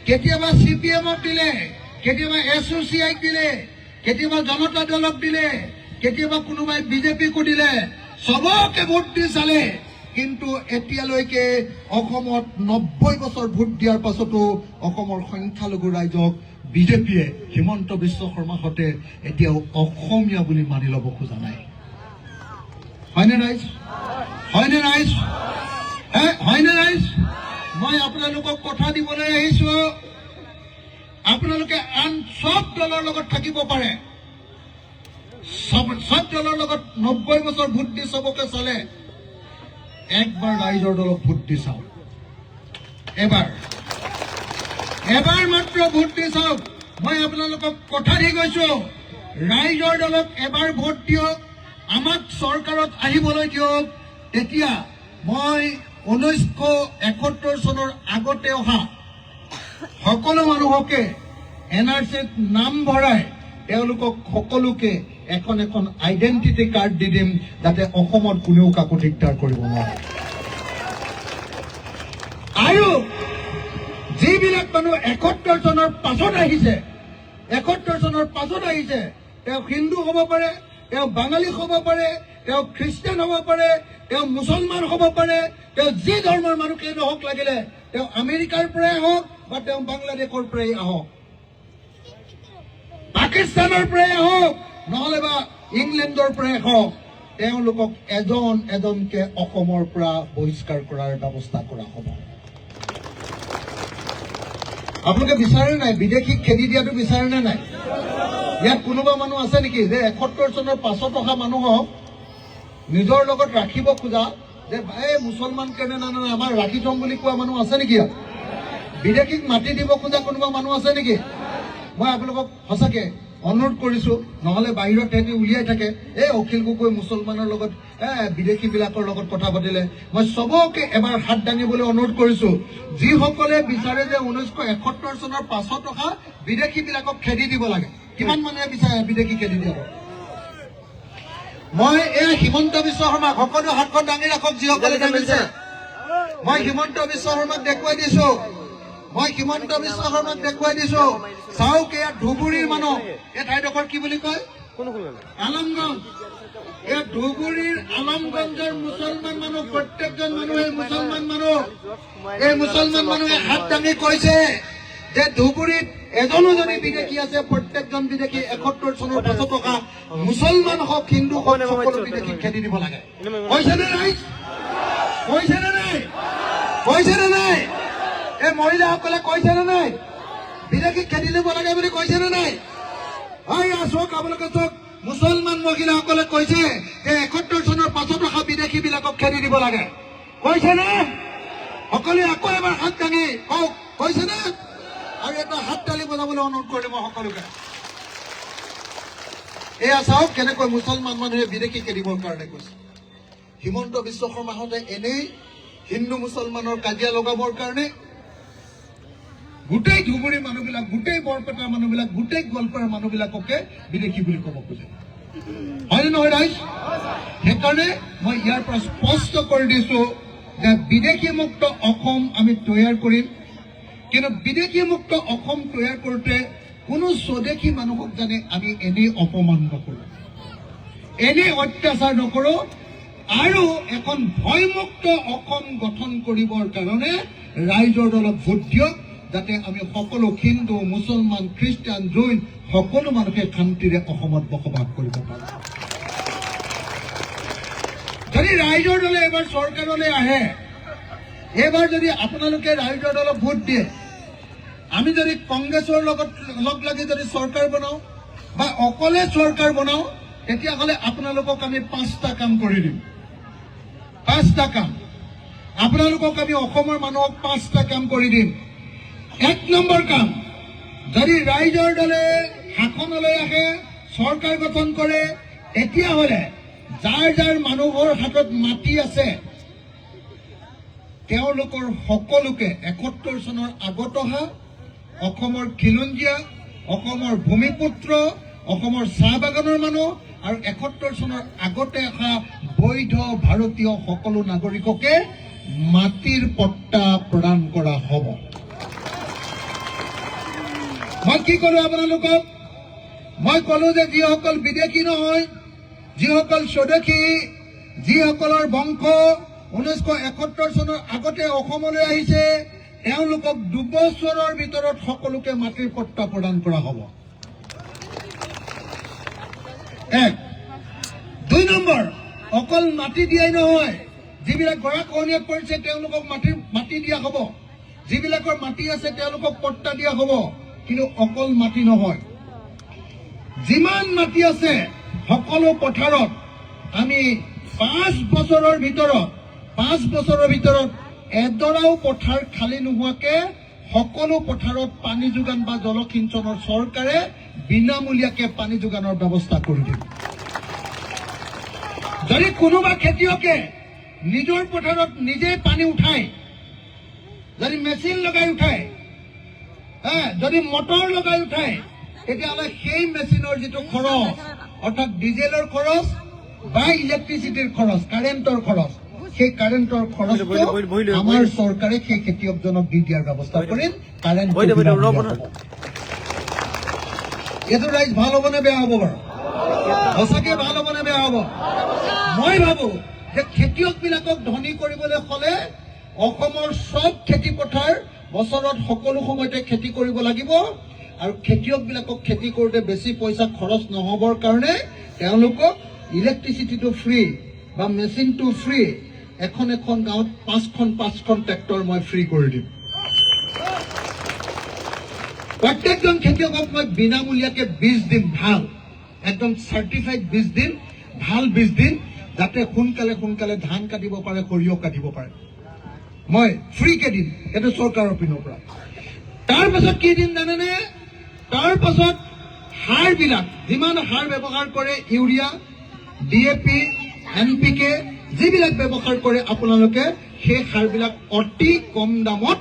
কেতিয়াবা CPMক দিলে, কেতিয়াবা SOCIক দিলে, কেতিয়াবা জনতা দলক দিলে, কেতিয়াবা কোনোবাই বিজেপিকো দিলে, সবকে ভোট দি চালে, কিন্তু এতিয়ালৈকে অসমত 90 বছৰ ভোট দিয়াৰ পাছতো অসমৰ সংখ্যালঘু ৰাইজক বিজেপিয়ে হিমন্ত বিশ্ব শৰ্মাহঁতে এতিয়াও অসমীয়া বুলি মানি ল'ব খোজা নাই। হয়নে ৰাইজ? হয়নে ৰাইজ? হয়নে ৰাইজ? মই আপোনালোকক কথা দিবলৈ আহিছো, আপোনালোকে আন সব দলৰ লগত থাকিব পাৰে, সব দলৰ লগত 90 বছৰ ভোট দি সবকে চালে, একবাৰ ৰাইজৰ দলক ভোট দি চাওক, এবাৰ মাত্ৰ ভোট দি চাওক। মই আপোনালোকক কথা দি গৈছো, ৰাইজৰ দলক এবাৰ ভোট দিয়ক, আমাক চৰকাৰত আহিবলৈ দিয়ক। তেতিয়া মই 1971 চনৰ আগতে অহা সকলো মানুহকে NRCত নাম ভৰাই তেওঁলোকক সকলোকে এখন এখন আইডেন্টিটি কাৰ্ড দি দিম, যাতে অসমত কোনেও কাকো দিগদাৰ কৰিব নোৱাৰে। আৰু যিবিলাক মানুহ 71 চনৰ পাছত আহিছে, 71 চনৰ পাছত আহিছে, তেওঁ হিন্দু হ'ব পাৰে, তেওঁ বাঙালী হ'ব পাৰে, তেওঁ খ্ৰীষ্টান হ'ব পাৰে, তেওঁ মুছলমান হ'ব পাৰে, তেওঁ যি ধৰ্মৰ মানুহকেই নহওক লাগিলে, তেওঁ আমেৰিকাৰ পৰাই হওক বা তেওঁ বাংলাদেশৰ পৰাই আহক, পাকিস্তানৰ পৰাই হওক নহলে বা ইংলেণ্ডৰ পৰাই হওক, তেওঁলোকক এজন এজনকে অসমৰ পৰা বহিষ্কাৰ কৰাৰ ব্যৱস্থা কৰা হ'ব। আপোনালোকে বিচাৰে নাই বিদেশীক খেদি দিয়াটো বিচাৰে নে নাই? ইয়াত কোনোবা মানুহ আছে নেকি যে 71 চনৰ পাছত অহা মানুহক নিজৰ লগত ৰাখিব খোজা, যে এই মুছলমান কেনে নানানে আমাৰ ৰাখি থম বুলি কোৱা মানুহ আছে নেকি? ইয়াত বিদেশীক মাতি দিব খোজা কোনোবা মানুহ আছে নেকি? মই আপোনালোকক সঁচাকে অনুৰোধ কৰিছো, নহলে বাহিৰত তেহেঁতি উলিয়াই থাকে, এই অখিল গগৈ মুছলমানৰ লগত বিদেশী বিলাকৰ লগত কথা পাতিলে। মই চবকে এবাৰ হাত দাঙিবলৈ অনুৰোধ কৰিছো, যিসকলে বিচাৰে যে 1971 চনৰ পাছত অহা বিদেশী বিলাকক খেদি দিব লাগে। কিমান মানুহে বিচাৰে বিদেশী খেদি দিব? মই এই হিমন্ত বিশ্ব শৰ্মাক সকলো হাতখন দাঙি ৰাখক যিসকলে দাঙিছে। মই হিমন্ত বিশ্ব শৰ্মাক দেখুৱাই দিছো, চাওক এয়া ধুবুৰীৰ মানুহ, এই ঠাইডোখৰ কি বুলি কয়? আলমগঞ্জ। এই ধুবুৰীৰ আলমগঞ্জৰ মুছলমান মানুহ, প্ৰত্যেকজন মানুহে মুছলমান মানুহ। এই মুছলমান মানুহে হাত দাঙি কৈছে যে ধুবুৰীত এজনো যদি বিদেশী আছে, প্ৰত্যেকজন বিদেশী 71 চনৰ পাছত থকা মুছলমান হওক হিন্দু হওক সকলো বিদেশীক খেদি দিব লাগে। কৈছে নে নাই? কৈছে নে নাই? কৈছে নে নাই? এই মহিলাসকলে কৈছে নে নাই বিদেশীক খেদি দিব লাগে বুলি? কৈছে নে নাই? চক আপোনালোকে চক, মুছলমান মহিলাসকলে কৈছে যে 71 চনৰ পাছত অহা বিদেশী বিলাকক খেদি দিব লাগে। কৈছে নে? সকলোৱে আকৌ এবাৰ হাত দাঙি কওক, কৈছে নে? আৰু এটা হাত তালি বজাবলৈ অনুৰোধ কৰিম মই সকলোকে। এয়া চাওক কেনেকৈ মুছলমান মানুহে বিদেশী খেদিবৰ কাৰণে কৈছে। হিমন্ত বিশ্ব শৰ্মাহঁতে এনেই হিন্দু মুছলমানৰ কাজিয়া লগাবৰ কাৰণে গোটেই ধুবুৰী মানুহবিলাক, গোটেই বৰপেটাৰ মানুহবিলাক, গোটেই গোৱালপাৰাৰ মানুহবিলাককে বিদেশী বুলি ক'ব খোজে, হয়নে নহয় ৰাইজ? সেইকাৰণে মই ইয়াৰ পৰা স্পষ্ট কৰি দিছো যে বিদেশী মুক্ত অসম আমি তৈয়াৰ কৰিম, কিন্তু বিদেশী মুক্ত অসম তৈয়াৰ কৰোঁতে কোনো স্বদেশী মানুহক জানে আমি এনেই অপমান নকৰো, এনেই অত্যাচাৰ নকৰো, আৰু এখন ভয়মুক্ত অসম গঠন কৰিবৰ কাৰণে ৰাইজৰ দলত ভোট দিয়ক, যাতে আমি সকলো হিন্দু মুছলমান খ্ৰীষ্টান জৈন সকলো মানুহে শান্তিৰে অসমত বসবাস কৰিব পাৰো। যদি ৰাইজৰ দলে এবাৰ চৰকাৰলৈ আহে, এইবাৰ যদি আপোনালোকে ৰাইজৰ দলক ভোট দিয়ে, আমি যদি কংগ্ৰেছৰ লগত লগ লাগি যদি চৰকাৰ বনাও বা অকলে চৰকাৰ বনাও, তেতিয়াহ'লে আপোনালোকক আমি 5টা কাম কৰি দিম। 5টা কাম আপোনালোকক আমি অসমৰ মানুহক 5টা কাম কৰি দিম। 1 নম্বৰ কাম, যদি ৰাইজৰ দলে শাসনলৈ আহে, চৰকাৰ গঠন কৰে, তেতিয়াহ'লে যাৰ যাৰ মানুহৰ হাতত মাটি আছে তেওঁলোকৰ সকলোকে 71 চনৰ আগত অহা অসমৰ খিলঞ্জীয়া, অসমৰ ভূমিপুত্ৰ, অসমৰ চাহ বাগানৰ মানুহ আৰু 71 চনৰ আগতে অহা বৈধ ভাৰতীয় সকলো নাগৰিককে মাটিৰ পট্টা প্ৰদান কৰা হ'ব। মই কি কলো আপোনালোকক? মই কলো যে যিসকল বিদেশী নহয়, যিসকল স্বদেশী, যিসকলৰ বংশ 1971 চনৰ আগতে অসমলৈ আহিছে, তেওঁলোকক 2 বছৰৰ ভিতৰত সকলোকে মাটিৰ পট্টা প্ৰদান কৰা হ'ব। 1। 2 নম্বৰ, অকল মাটি দিয়াই নহয়, যিবিলাক গৰাখহনীয়াত পৰিছে তেওঁলোকক মাটি দিয়া হ'ব, যিবিলাকৰ মাটি আছে তেওঁলোকক পট্টা দিয়া হ'ব। কিন্তু অকল মাটি নহয়, যিমান মাটি আছে সকলো পথাৰত আমি 5 বছৰৰ ভিতৰত এডৰাও পথাৰ খালী নোহোৱাকে সকলো পথাৰত পানী যোগান বা জলসিঞ্চনৰ চৰকাৰে বিনামূলীয়াকে পানী যোগানৰ ব্যৱস্থা কৰি দিব। যদি কোনোবা খেতিয়কে নিজৰ পথাৰত নিজে পানী উঠায়, যদি মেচিন লগাই উঠায়, যদি মটৰ লগাই উঠায় তেতিয়াহ'লে সেই মেচিনৰ যিটো খৰচ অৰ্থাৎ ডিজেলৰ খৰচ বা ইলেক্ট্ৰিচিটিৰ খৰচ কাৰেণ্টৰ খৰচ সেই কাৰেণ্টৰ খৰচটো আমাৰ চৰকাৰে সেই খেতিয়কজনক দি দিয়াৰ ব্যৱস্থা কৰিম। কাৰেণ্ট এইটো ৰাইজ ভাল হ'ব নে বেয়া হ'ব বাৰু? সঁচাকে ভাল হ'ব নে বেয়া হ'ব? মই ভাবো যে খেতিয়কবিলাকক ধনী কৰিবলৈ হ'লে অসমৰ চব খেতি পথাৰ বছৰত সকলো সময়তে খেতি কৰিব লাগিব আৰু খেতিয়কবিলাকক খেতি কৰোঁতে বেছি পইচা খৰচ নহ'বৰ কাৰণে তেওঁলোকক ইলেক্ট্ৰিচিটিটো ফ্ৰী বা মেচিনটো ফ্ৰী এখন গাঁৱত 5খন ট্ৰেক্টৰ মই ফ্ৰী কৰি দিম। প্ৰত্যেকজন খেতিয়কক মই বিনামূলীয়াকৈ বীজ দিম, ভাল একদম চাৰ্টিফাইড বীজ দিম, ভাল বীজ দিম, যাতে সোনকালে ধান কাটিব পাৰে, সৰিয়হ কাটিব পাৰে। মই ফ্ৰীকে দিম, এইটো চৰকাৰৰ পিনৰ পৰা। তাৰ পাছত কি দিম জানেনে? তাৰ পাছত সাৰবিলাক যিমান সাৰ ব্যৱহাৰ কৰে, ইউৰিয়া, DAP, NPK যিবিলাক ব্যৱহাৰ কৰে আপোনালোকে সেই সাৰবিলাক অতি কম দামত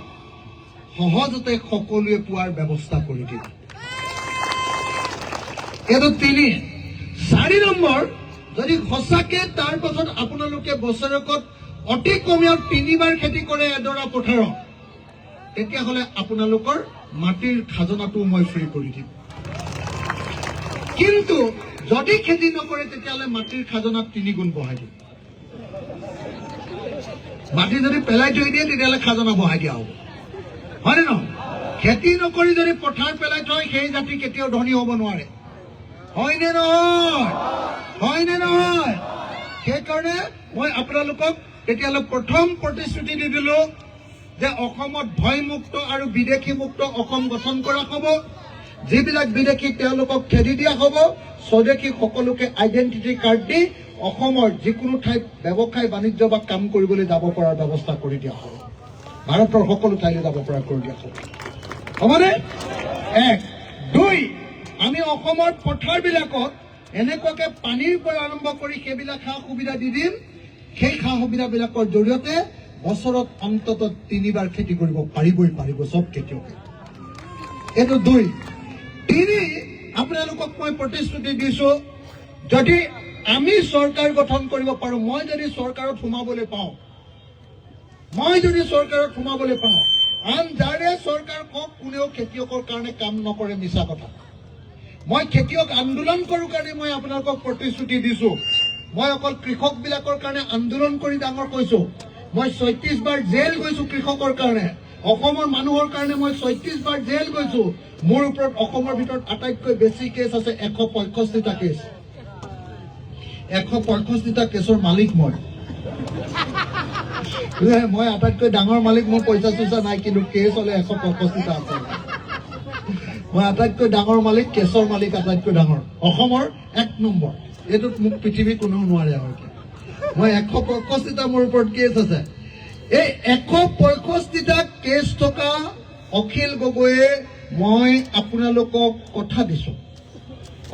সহজতে সকলোৱে পোৱাৰ ব্যৱস্থা কৰি দিম। এইটো 3। 4 নম্বৰ, যদি সঁচাকে তাৰ পাছত আপোনালোকে বছৰেকত অতি কমেও 3বাৰ খেতি কৰে এডৰা পথাৰত, তেতিয়াহ'লে আপোনালোকৰ মাটিৰ খাজনাটো মই ফ্ৰী কৰি দিম। কিন্তু যদি খেতি নকৰে তেতিয়াহ'লে মাটিৰ খাজনাত 3 গুণ বঢ়াই দিম। মাটি যদি পেলাই থৈ দিয়ে তেতিয়াহ'লে খাজনা বঢ়াই দিয়া হ'ব, হয়নে নহয়? খেতি নকৰি যদি পথাৰ পেলাই থয় সেই জাতি কেতিয়াও ধনী হ'ব নোৱাৰে, হয়নে নহয়? হয়নে নহয়? সেইকাৰণে মই আপোনালোকক তেতিয়াহ'লে প্ৰথম প্ৰতিশ্ৰুতি দি দিলো যে অসমত ভয়মুক্ত আৰু বিদেশীমুক্ত অসম গঠন কৰা হ'ব। যিবিলাক বিদেশী তেওঁলোকক খেদি দিয়া হ'ব, স্বদেশী সকলোকে আইডেণ্টিটি কাৰ্ড দি অসমৰ যিকোনো ঠাইত ব্যৱসায় বাণিজ্য বা কাম কৰিবলৈ যাব পৰাৰ ব্যৱস্থা কৰি দিয়া হ'ব। ভাৰতৰ সকলো ঠাইলৈ যাব পৰা কৰি দিয়া হ'ব, হ'বনে? 1। 2, আমি অসমৰ পথাৰবিলাকত এনেকুৱাকে পানীৰ পৰা আৰম্ভ কৰি সেইবিলাক সা সুবিধা দি দিম, সেই সা সুবিধাবিলাকৰ জৰিয়তে বছৰত অন্ততঃ 3বাৰ খেতি কৰিব পাৰিব চব খেতিয়কে। এইটো 2। 3, আপোনালোকক মই প্ৰতিশ্ৰুতি দিছো, যদি আমি চৰকাৰ গঠন কৰিব পাৰো, মই যদি চৰকাৰত সোমাবলৈ পাওঁ, আন যাৰে চৰকাৰ কওক কোনেও খেতিয়কৰ কাৰণে কাম নকৰে, মিছা কথা। মই খেতিয়ক আন্দোলন কৰোঁ কাৰণে মই আপোনালোকক প্ৰতিশ্ৰুতি দিছো। মই অকল কৃষকবিলাকৰ কাৰণে আন্দোলন কৰি ডাঙৰ কৈছো। মই 36বাৰ জেল গৈছো কৃষকৰ কাৰণে, অসমৰ মানুহৰ কাৰণে মই 36বাৰ জেল গৈছো। মোৰ ওপৰত অসমৰ ভিতৰত আটাইতকৈ বেছি কেছ আছে, 165টা কেছ। 165টা কেছৰ মালিক মই আটাইতকৈ ডাঙৰ মালিক। মোৰ পইচা চইচা নাই, কিন্তু কেছ হলে 165টা আছে। মই আটাইতকৈ ডাঙৰ মালিক, কেছৰ মালিক আটাইতকৈ ডাঙৰ, অসমৰ 1 নম্বৰ। এইটোত মোক পৃথিৱীৰ কোনেও নোৱাৰে আৰু। মই 165টা মোৰ ওপৰত কেছ আছে। এই 165টা কেছ থকা অখিল গগৈয়ে মই আপোনালোকক কথা দিছো,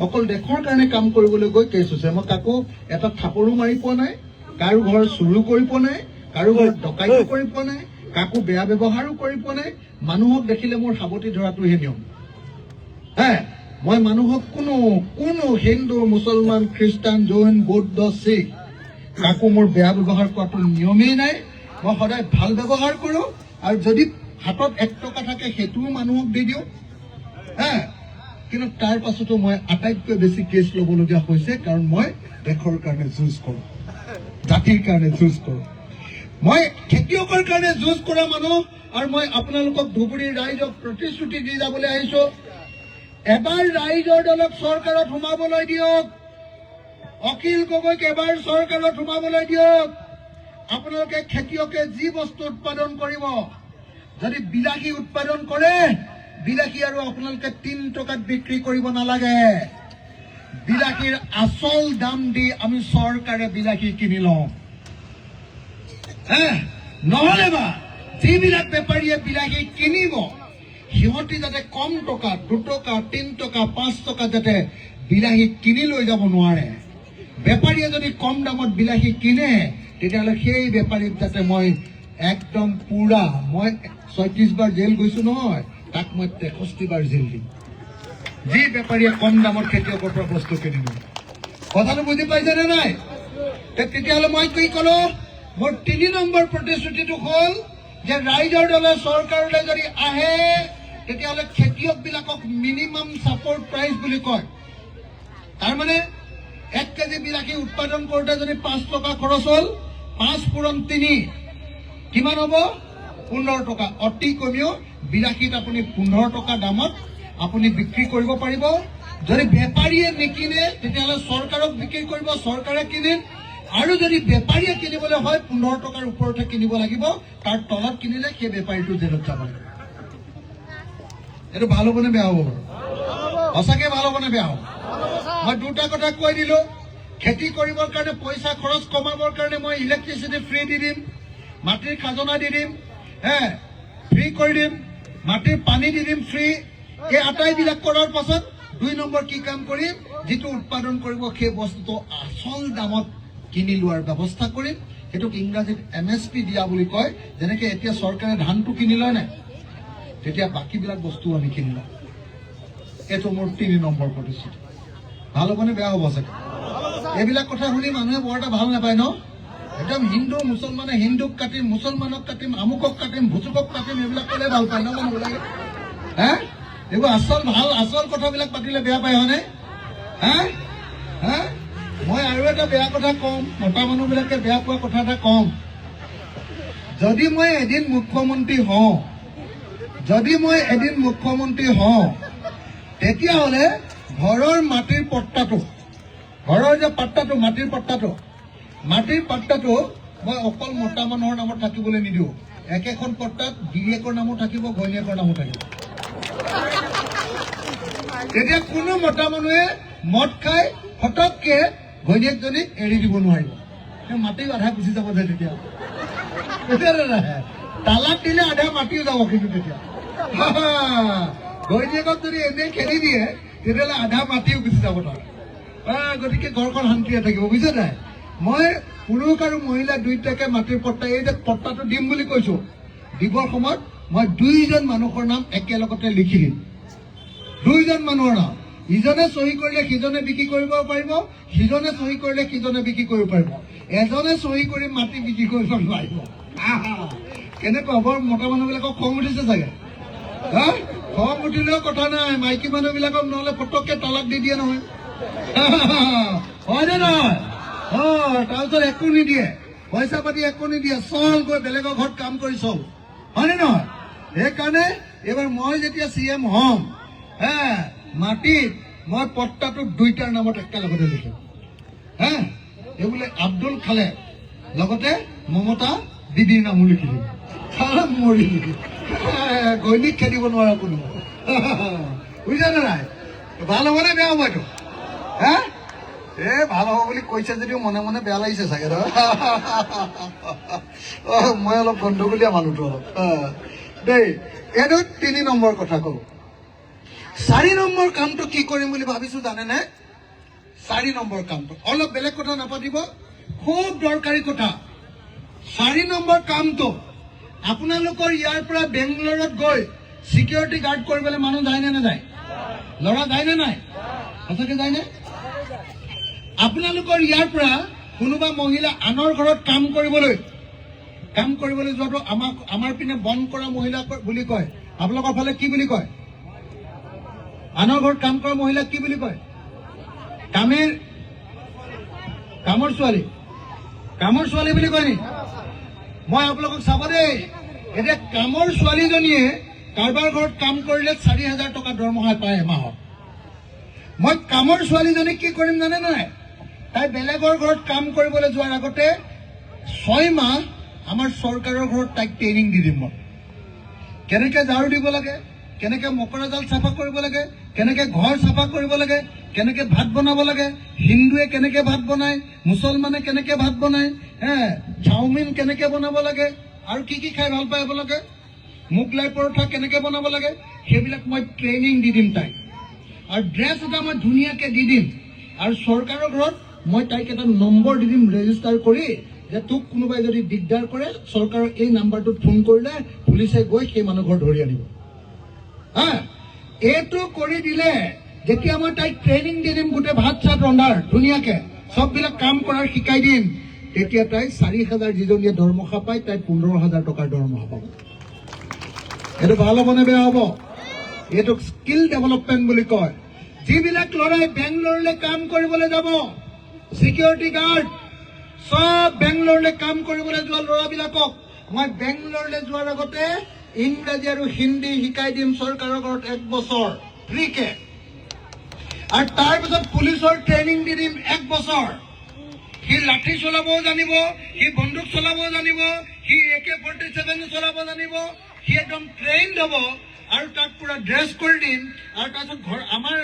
অকল দেশৰ কাৰণে কাম কৰিবলৈ গৈ কেছ হৈছে। মই কাকো এটা থাপৰো মাৰি পোৱা নাই, কাৰো ঘৰ চুৰো কৰি পোৱা নাই, কাৰো ঘৰ ডকাইতো কৰি পোৱা নাই, কাকো বেয়া ব্যৱহাৰো কৰি পোৱা নাই। মানুহক দেখিলে মোৰ সাৱটি ধৰাটোহে নিয়ম। মই মানুহক কোনো হিন্দু, মুছলমান, খ্ৰীষ্টান, জৈন, বৌদ্ধ, শিখ কাকো মোৰ বেয়া ব্যৱহাৰ কৰাটো নিয়মেই নাই। মই সদায় ভাল ব্যৱহাৰ কৰো, আৰু যদি হাতত 1 টকা থাকে সেইটোও মানুহক দি দিওঁ। কিন্তু তাৰ পাছতো মই আটাইতকৈ বেছি কেছ ল'বলগীয়া হৈছে, কাৰণ মই দেশৰ কাৰণে যুঁজ কৰো, জাতিৰ কাৰণে যুঁজ কৰো। মই খেতিয়কৰ কাৰণে যুঁজ কৰা মানুহ, আৰু মই আপোনালোকক ধুবুৰীৰ ৰাইজক প্ৰতিশ্ৰুতি দি যাবলৈ আহিছো, এবাৰ ৰাইজৰ দলক চৰকাৰত সোমাবলৈ দিয়ক, অখিল গগৈক এবাৰ চৰকাৰত সোমাবলৈ দিয়ক। আপোনালোকে খেতিয়কে যি বস্তু উৎপাদন কৰিব, যদি বিলাহী উৎপাদন কৰে, বিলাহী আৰু আপোনালোকে 3 টকাত বিক্ৰী কৰিব নালাগে। বিলাহীৰ আচল দাম দি আমি চৰকাৰে বিলাহী কিনি লওঁ। নহলে বা যিবিলাক বেপাৰীয়ে বিলাহী কিনিব, সিহঁতি যাতে কম টকা, 2 টকা, 3 টকা, 5 টকা যাতে বিলাহী কিনি লৈ যাব নোৱাৰে। বেপাৰীয়ে যদি কম দামত বিলাহী কিনে, তেতিয়াহ'লে সেই বেপাৰীক যাতে মই একদম পুৰা, মই 36বাৰ জেল গৈছো নহয়, তাক মই 63 বাৰ জেল দিম। যি বেপাৰীয়ে কম দামত খেতিয়কৰ পৰা বস্তু কিনিব। কথাটো বুজি পাইছেনে নাই? তেতিয়াহ'লে মই কি ক'লো? মোৰ 3 নম্বৰ প্ৰতিশ্ৰুতিটো হ'ল যে ৰাইজৰ দলে চৰকাৰলৈ যদি আহে তেতিয়াহ'লে খেতিয়কবিলাকক মিনিমাম ছাপৰ্ট প্ৰাইচ বুলি কয়। তাৰমানে 1 কেজি বিলাহী উৎপাদন কৰোঁতে যদি 5 টকা খৰচ হ'ল, 5 পূৰণ 3 কিমান হ'ব? 15 টকা। অতি কমেও বিলাহীত আপুনি 15 টকা দামত আপুনি বিক্ৰী কৰিব পাৰিব। যদি বেপাৰীয়ে নিকিনে তেতিয়াহ'লে চৰকাৰক বিক্ৰী কৰিব, চৰকাৰে কিনিম। আৰু যদি বেপাৰীয়ে কিনিবলৈ হয় 15 টকাৰ ওপৰতে কিনিব লাগিব। তাৰ তলত কিনিলে সেই বেপাৰীটো জেলত যাব লাগিব। এইটো ভাল হ'বনে বেয়া হ'ব? সঁচাকৈ ভাল হ'বনে বেয়া হ'ব? মই দুটা কথা কৈ দিলো। খেতি কৰিবৰ কাৰণে পইচা খৰচ কমাবৰ কাৰণে মই ইলেক্ট্ৰিচিটি ফ্ৰী দি দিম, মাটিৰ খাজনা দি দিম, ফ্ৰী কৰি দিম, মাটিৰ পানী দি দিম ফ্ৰী। এই আটাইবিলাক কৰাৰ পাছত 2 নম্বৰ কি কাম কৰিম? যিটো উৎপাদন কৰিব সেই বস্তুটো আচল দামত কিনি লোৱাৰ ব্যৱস্থা কৰিম। সেইটোক ইংৰাজীত MSP দিয়া বুলি কয়। যেনেকে এতিয়া চৰকাৰে ধানটো কিনি লয় নাই, তেতিয়া বাকীবিলাক বস্তু আমি কিনি লওঁ। এইটো মোৰ 3 নম্বৰ প্ৰতিশ্ৰুতি। ভাল হ'বনে বেয়া হ'ব চাগে? এইবিলাক কথা শুনি মানুহে বৰ এটা ভাল নাপায় ন? একদম হিন্দু মুছলমানে হিন্দুক কাটিম, মুছলমানক কাটিম, আমুকক কাটিম, ভুচুকক কাটিম, এইবিলাক ক'লে ভাল পায় ন মানুহবিলাকে? এইবোৰ আচল কথাবিলাক পাতিলে বেয়া পায় হয়নে? মই আৰু এটা বেয়া কথা কম, মতা মানুহবিলাকে বেয়া পোৱা কথা এটা কম। যদি মই এদিন মুখ্যমন্ত্ৰী হওঁ, তেতিয়াহ'লে ঘৰৰ মাটিৰ পট্টাটো, ঘৰৰ যে পাট্টাটো, মাটিৰ পাট্টাটো মই অকল মতা মানুহৰ নামত থাকিবলৈ নিদিওঁ। একেখন পট্টাত গিৰিয়েকৰ নামো থাকিব, ঘৈণীয়েকৰ নামো থাকিব। তেতিয়া কোনো মতা মানুহে মদ খাই ফটককে ঘৈণীয়েকজনীক এৰি দিব নোৱাৰিব। মাটিও আধা গুচি যাব যে তেতিয়া তালাক দিলে আধা মাটিও যাব। কিন্তু তেতিয়া ঘৈণীয়েকক যদি এনেই খেলি দিয়ে তেতিয়াহ'লে আধা মাটিও গুচি যাব তাৰ। গতিকে ঘৰখন শান্তিৰে থাকিব। বুজিছে নাই? মই পুৰুষ আৰু মহিলা দুয়োটাকে মাটিৰ পট্টা, এই যে পট্টাটো দিম বুলি কৈছো, দিবৰ সময়ত মই 2জন মানুহৰ নাম একেলগতে লিখি দিম। 2জন মানুহৰ নাম। ইজনে চহী কৰিলে সিজনে বিক্ৰী কৰিব পাৰিব, সিজনে চহী কৰিলে সিজনে বিক্ৰী কৰিব পাৰিব। এজনে চহী কৰি মাটি বিক্ৰী কৰিব নোৱাৰিব। কেনেকুৱা বৰ মতা মানুহবিলাকক খং উঠিছে চাগে? খং উঠিলেও কথা নাই, মাইকী মানুহবিলাকক নহ'লে ফটককে তালাক দি দিয়ে নহয়। হয়নে নহয়? তাৰপিছত একো নিদিয়ে, পইচা পাতি একো নিদিয়ে, চল গৈ বেলেগৰ ঘৰত কাম কৰি চল। হয়নে নহয়? সেইকাৰণে এইবাৰ মই যেতিয়া CM হ'ম, মাটিত মই পট্টাটো 2টাৰ নামত একেলগতে লিখিম। এই বোলে আব্দুল খালেক, লগতে মমতা দিদিৰ নামো লিখি দিম। মৰি ঘৈণীক খেদিব নোৱাৰা কোনো। বুজিছানে নাই? ভাল হ'বনে বেয়া হ'ব এইটো? ভাল হ'ব বুলি কৈছে যদিও মনে মনে বেয়া লাগিছে চাগে। মই অলপ গণ্ডগোলীয়া মানুহটো অলপ দেই। এইটো 3 নম্বৰ কথা কওঁ। 4 নম্বৰ কামটো কি কৰিম বুলি ভাবিছো জানেনে? 4 নম্বৰ কামটো অলপ বেলেগ কথা নাপাতিব, খুব দৰকাৰী কথা। 4 নম্বৰ কামটো আপোনালোকৰ ইয়াৰ পৰা বেংগলোৰত গৈ সিকিউৰিটি গাৰ্ড কৰিবলৈ মানুহ যায় নে নাযায়? ল'ৰা যায় নে নাই? সঁচাকে যায়নে? আপোনালোকৰ ইয়াৰ পৰা কোনোবা মহিলা আনৰ ঘৰত কাম কৰিবলৈ যোৱাটো আমাৰ পিনে বন্ধ কৰা মহিলা বুলি কয়। আপোনালোকৰ ফালে কি বুলি কয়? আনৰ ঘৰত কাম কৰা মহিলাক কি বুলি কয়? কামৰ ছোৱালী বুলি কয় নি? মই আপোনালোকক চাব দেই। এতিয়া কামৰ ছোৱালীজনীয়ে কাৰোবাৰ ঘৰত কাম কৰিলে 4,000 টকা দৰমহা পায় এমাহত। মই কামৰ ছোৱালীজনীক কি কৰিম জানে নাই? তাই বেলেগৰ ঘৰত কাম কৰিবলৈ যোৱাৰ আগতে 6 মাহ আমাৰ চৰকাৰৰ ঘৰত তাইক ট্ৰেইনিং দি দিম। মই কেনেকে ঝাৰু দিব লাগে, কেনেকে মকৰা জাল চাফা কৰিব লাগে, কেনেকে ঘৰ চাফা কৰিব লাগে, কেনেকে ভাত বনাব লাগে, হিন্দুৱে কেনেকে ভাত বনায়, মুছলমানে কেনেকে ভাত বনায়, চাওমিন কেনেকে বনাব লাগে, আৰু কি কি খাই ভাল পায় আপোনালোকে, মোগলাই পৰঠা কেনেকে বনাব লাগে, সেইবিলাক মই ট্ৰেইনিং দি দিম তাইক। আৰু ড্ৰেছ এটা মই ধুনীয়াকে দি দিম। আৰু চৰকাৰৰ ঘৰত মই তাইক এটা নম্বৰ দি দিম ৰেজিষ্টাৰ কৰি, যে তোক কোনোবাই যদি দিগদাৰ কৰে চৰকাৰৰ এই নাম্বাৰটোত ফোন কৰিলে পুলিচে গৈ সেই মানুহ ঘৰ ধৰি আনিব। হা এইটো কৰি দিলে যেতিয়া মই তাইক ট্ৰেইনিং দি দিম গোটেই ভাত চাত ৰন্ধাৰ ধুনীয়াকে সববিলাক কাম কৰাৰ শিকাই দিম তেতিয়া তাই 4,000 যিজনীয়ে দৰমহা পায় তাই 15,000 টকাৰ দৰমহা পাব এইটো ভাল হ'ব নে বেয়া হ'ব এইটো স্কিল ডেভেলপমেণ্ট বুলি কয় যিবিলাক ল'ৰাই বেংগলোৰলৈ কাম কৰিবলৈ যাব সিকিউৰিটি গাৰ্ড সব বেংগলোৰলৈ কাম কৰিবলৈ যোৱা ল'ৰাবিলাকক মই বেংগলোৰলৈ যোৱাৰ আগতে ইংৰাজী আৰু হিন্দী শিকাই দিম চৰকাৰৰ ঘৰত 1 বছৰ ফ্ৰীকে আৰু তাৰপিছত পুলিচৰ ট্ৰেইনিং দি দিম 1 বছৰ সি লাঠি চলাবও জানিব সি বন্দুক চলাবও জানিব সি AK-47 চলাব জানিব সি একদম ট্ৰেইনড হ'ব আৰু তাক পুৰা ড্ৰেছ কৰি দিম আৰু তাৰপিছত ঘৰ আমাৰ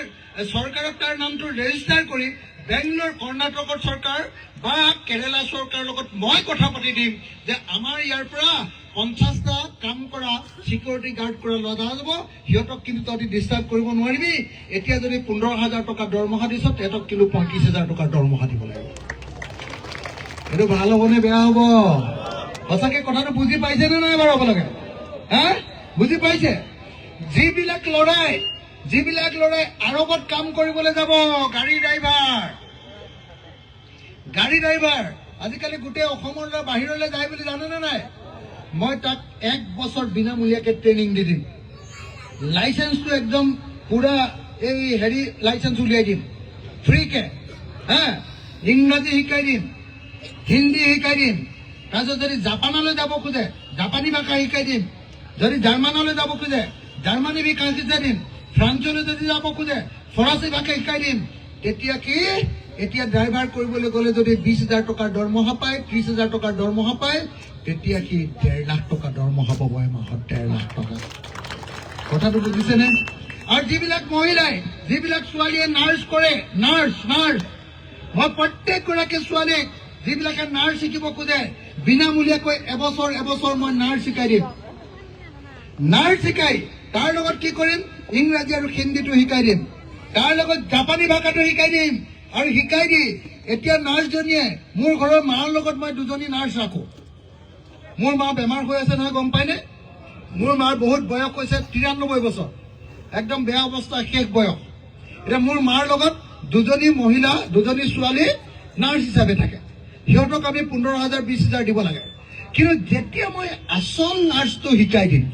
চৰকাৰত তাৰ নামটো ৰেজিষ্টাৰ কৰি বেংগলোৰ কৰ্ণাটকৰ চৰকাৰ বা কেৰেলা চৰকাৰৰ লগত মই কথা পাতি দিম যে আমাৰ ইয়াৰ পৰা 50টা কাম কৰা সিকিউৰিটি গাৰ্ড কৰা ল'ৰা যাব সিহঁতক কিন্তু তহঁতি ডিষ্টাৰ্ব কৰিব নোৱাৰিবি এতিয়া যদি 15,000 টকা দৰমহা দিছ তেহঁতক কিন্তু 35,000 টকাৰ দৰমহা দিব লাগিব এইটো ভাল হ'বনে বেয়া হ'ব সঁচাকে কথাটো বুজি পাইছে নে নাই বাৰু আপোনালোকে হা বুজি পাইছে যিবিলাক ল'ৰাই আৰবত কাম কৰিবলৈ যাব গাড়ী ড্ৰাইভাৰ আজিকালি গোটেই অসমৰ ল'ৰা বাহিৰলৈ যায় বুলি জানেনে নাই মই তাক 1 বছৰ বিনামূলীয়াকৈ ট্ৰেইনিং দি দিম লাইচেন্সটো একদম পুৰা এই লাইচেন্স উলিয়াই দিম ফ্ৰীকে হা ইংৰাজী শিকাই দিম হিন্দী শিকাই দিম তাৰপিছত যদি জাপানলৈ যাব খোজে জাপানী ভাষা শিকাই দিম যদি জাৰ্মানলৈ যাব খোজে জাৰ্মানী ভাষা শিকাই দিম ফ্ৰান্সলৈ যদি যাব খোজে ফৰাচী ভাষা শিকাই দিম তেতিয়া কি এতিয়া ড্ৰাইভাৰ কৰিবলৈ গ'লে যদি 20,000 টকাৰ দৰমহা পায় 30,000 টকাৰ দৰমহা পায় তেতিয়া কি 1.5 লাখ টকা দৰমহা পাব এমাহত 1.5 লাখ টকা কথাটো বুজিছেনে আৰু যিবিলাক মহিলাই যিবিলাক ছোৱালীয়ে নাৰ্ছ কৰে নাৰ্ছ মই প্ৰত্যেকগৰাকী ছোৱালীক যিবিলাকে নাৰ্ছ শিকিব খোজে বিনামূলীয়াকৈ এবছৰ মই নাৰ্ছ শিকাই দিম নাৰ্ছ শিকাই তাৰ লগত কি কৰিম ইংৰাজী আৰু হিন্দীটো শিকাই দিম তাৰ লগত জাপানী ভাষাটো শিকাই দিম আৰু শিকাই দি এতিয়া নাৰ্ছজনীয়ে মোৰ ঘৰৰ মাৰ লগত মই 2জনী নাৰ্ছ ৰাখো মোৰ মা বেমাৰ হৈ আছে নহয় গম পাইনে মোৰ মাৰ বহুত বয়স হৈছে 93 বছৰ একদম বেয়া অৱস্থা শেষ বয়স এতিয়া মোৰ মাৰ লগত 2জনী মহিলা 2জনী ছোৱালী নাৰ্ছ হিচাপে থাকে সিহঁতক আমি 15,000 20,000 দিব লাগে কিন্তু যেতিয়া মই আচল নাৰ্ছটো শিকাই দিম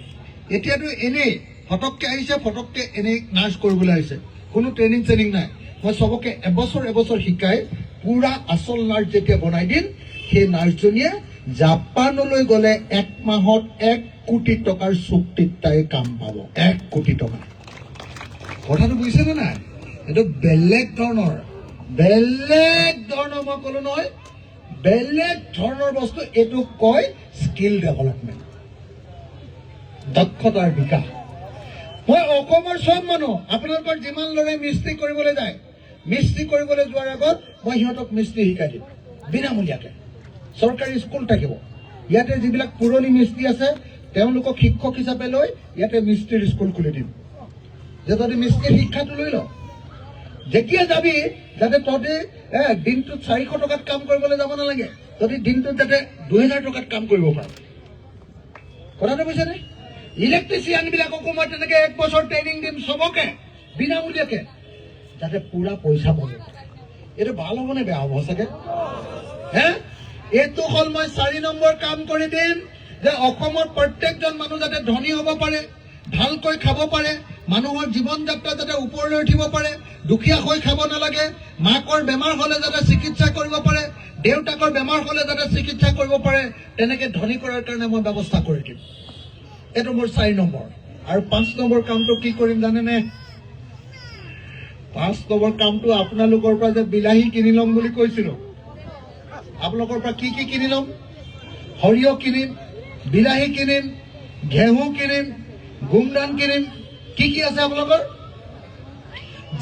এতিয়াতো এনেই ফটককে আহিছে ফটককে এনেই নাৰ্ছ কৰিবলৈ আহিছে কোনো ট্ৰেইনিং নাই মই সবকে এবছৰ শিকাই পুৰা আচল নাৰ্ছ যেতিয়া বনাই দিম সেই নাৰ্ছজনীয়ে জাপানলৈ গ'লে 1 মাহত 1 কোটি টকাৰ চুক্তিত তাই কাম পাব 1 কোটি টকা কথাটো বুজিছেনে নাই এইটো বেলেগ ধৰণৰ মই ক'লো নহয় বেলেগ ধৰণৰ বস্তু এইটো কয় স্কিল ডেভেলপমেণ্ট দক্ষতাৰ বিকাশ মই অসমৰ সব মানুহ আপোনালোকৰ যিমান ল'ৰাই মিস্ত্ৰী কৰিবলৈ যায় মিস্ত্ৰী কৰিবলৈ যোৱাৰ আগত মই সিহঁতক মিস্ত্ৰী শিকাই দিম বিনামূলীয়াকৈ চৰকাৰী স্কুল থাকিব ইয়াতে যিবিলাক পুৰণি মিস্ত্ৰী আছে তেওঁলোকক শিক্ষক হিচাপে লৈ ইয়াতে মিস্ত্ৰীৰ স্কুল খুলি দিম যে তহঁতি মিস্ত্ৰীৰ শিক্ষাটো লৈ ল যেতিয়া যাবি যাতে তহঁতি দিনটোত 400 টকাত কাম কৰিবলৈ যাব নালাগে তহঁতি দিনটোত যাতে 2,000 টকাত কাম কৰিব পাৰ কথাটো বুজিছেনে ইলেক্ট্ৰিচিয়ানবিলাককো মই তেনেকৈ 1 বছৰ ট্ৰেইনিং দিম সবকে বিনামূলীয়াকৈ যাতে পুৰা পইচা পাব এইটো ভাল হ'বনে বেয়া হ'ব চাগে হে এইটো হ'ল মই 4 নম্বৰ কাম কৰি দিম যে অসমৰ প্ৰত্যেকজন মানুহ যাতে ধনী হ'ব পাৰে ভালকৈ খাব পাৰে মানুহৰ জীৱন যাত্ৰা যাতে ওপৰলৈ উঠিব পাৰে দুখীয়া হৈ খাব নালাগে মাকৰ বেমাৰ হ'লে যাতে চিকিৎসা কৰিব পাৰে দেউতাকৰ বেমাৰ হ'লে যাতে চিকিৎসা কৰিব পাৰে তেনেকৈ ধনী কৰাৰ কাৰণে মই ব্যৱস্থা কৰি দিম এইটো মোৰ 4 নম্বৰ আৰু 5 নম্বৰ কামটো কি কৰিম জানেনে 5 নম্বৰ কামটো আপোনালোকৰ পৰা যে বিলাহী কিনি ল'ম বুলি কৈছিলো আপোনালোকৰ পৰা কি কিনি ল'ম সৰিয়হ কিনিম বিলাহী কিনিম ঘেঁহু কিনিম গুমধান কিনিম কি আছে আপোনালোকৰ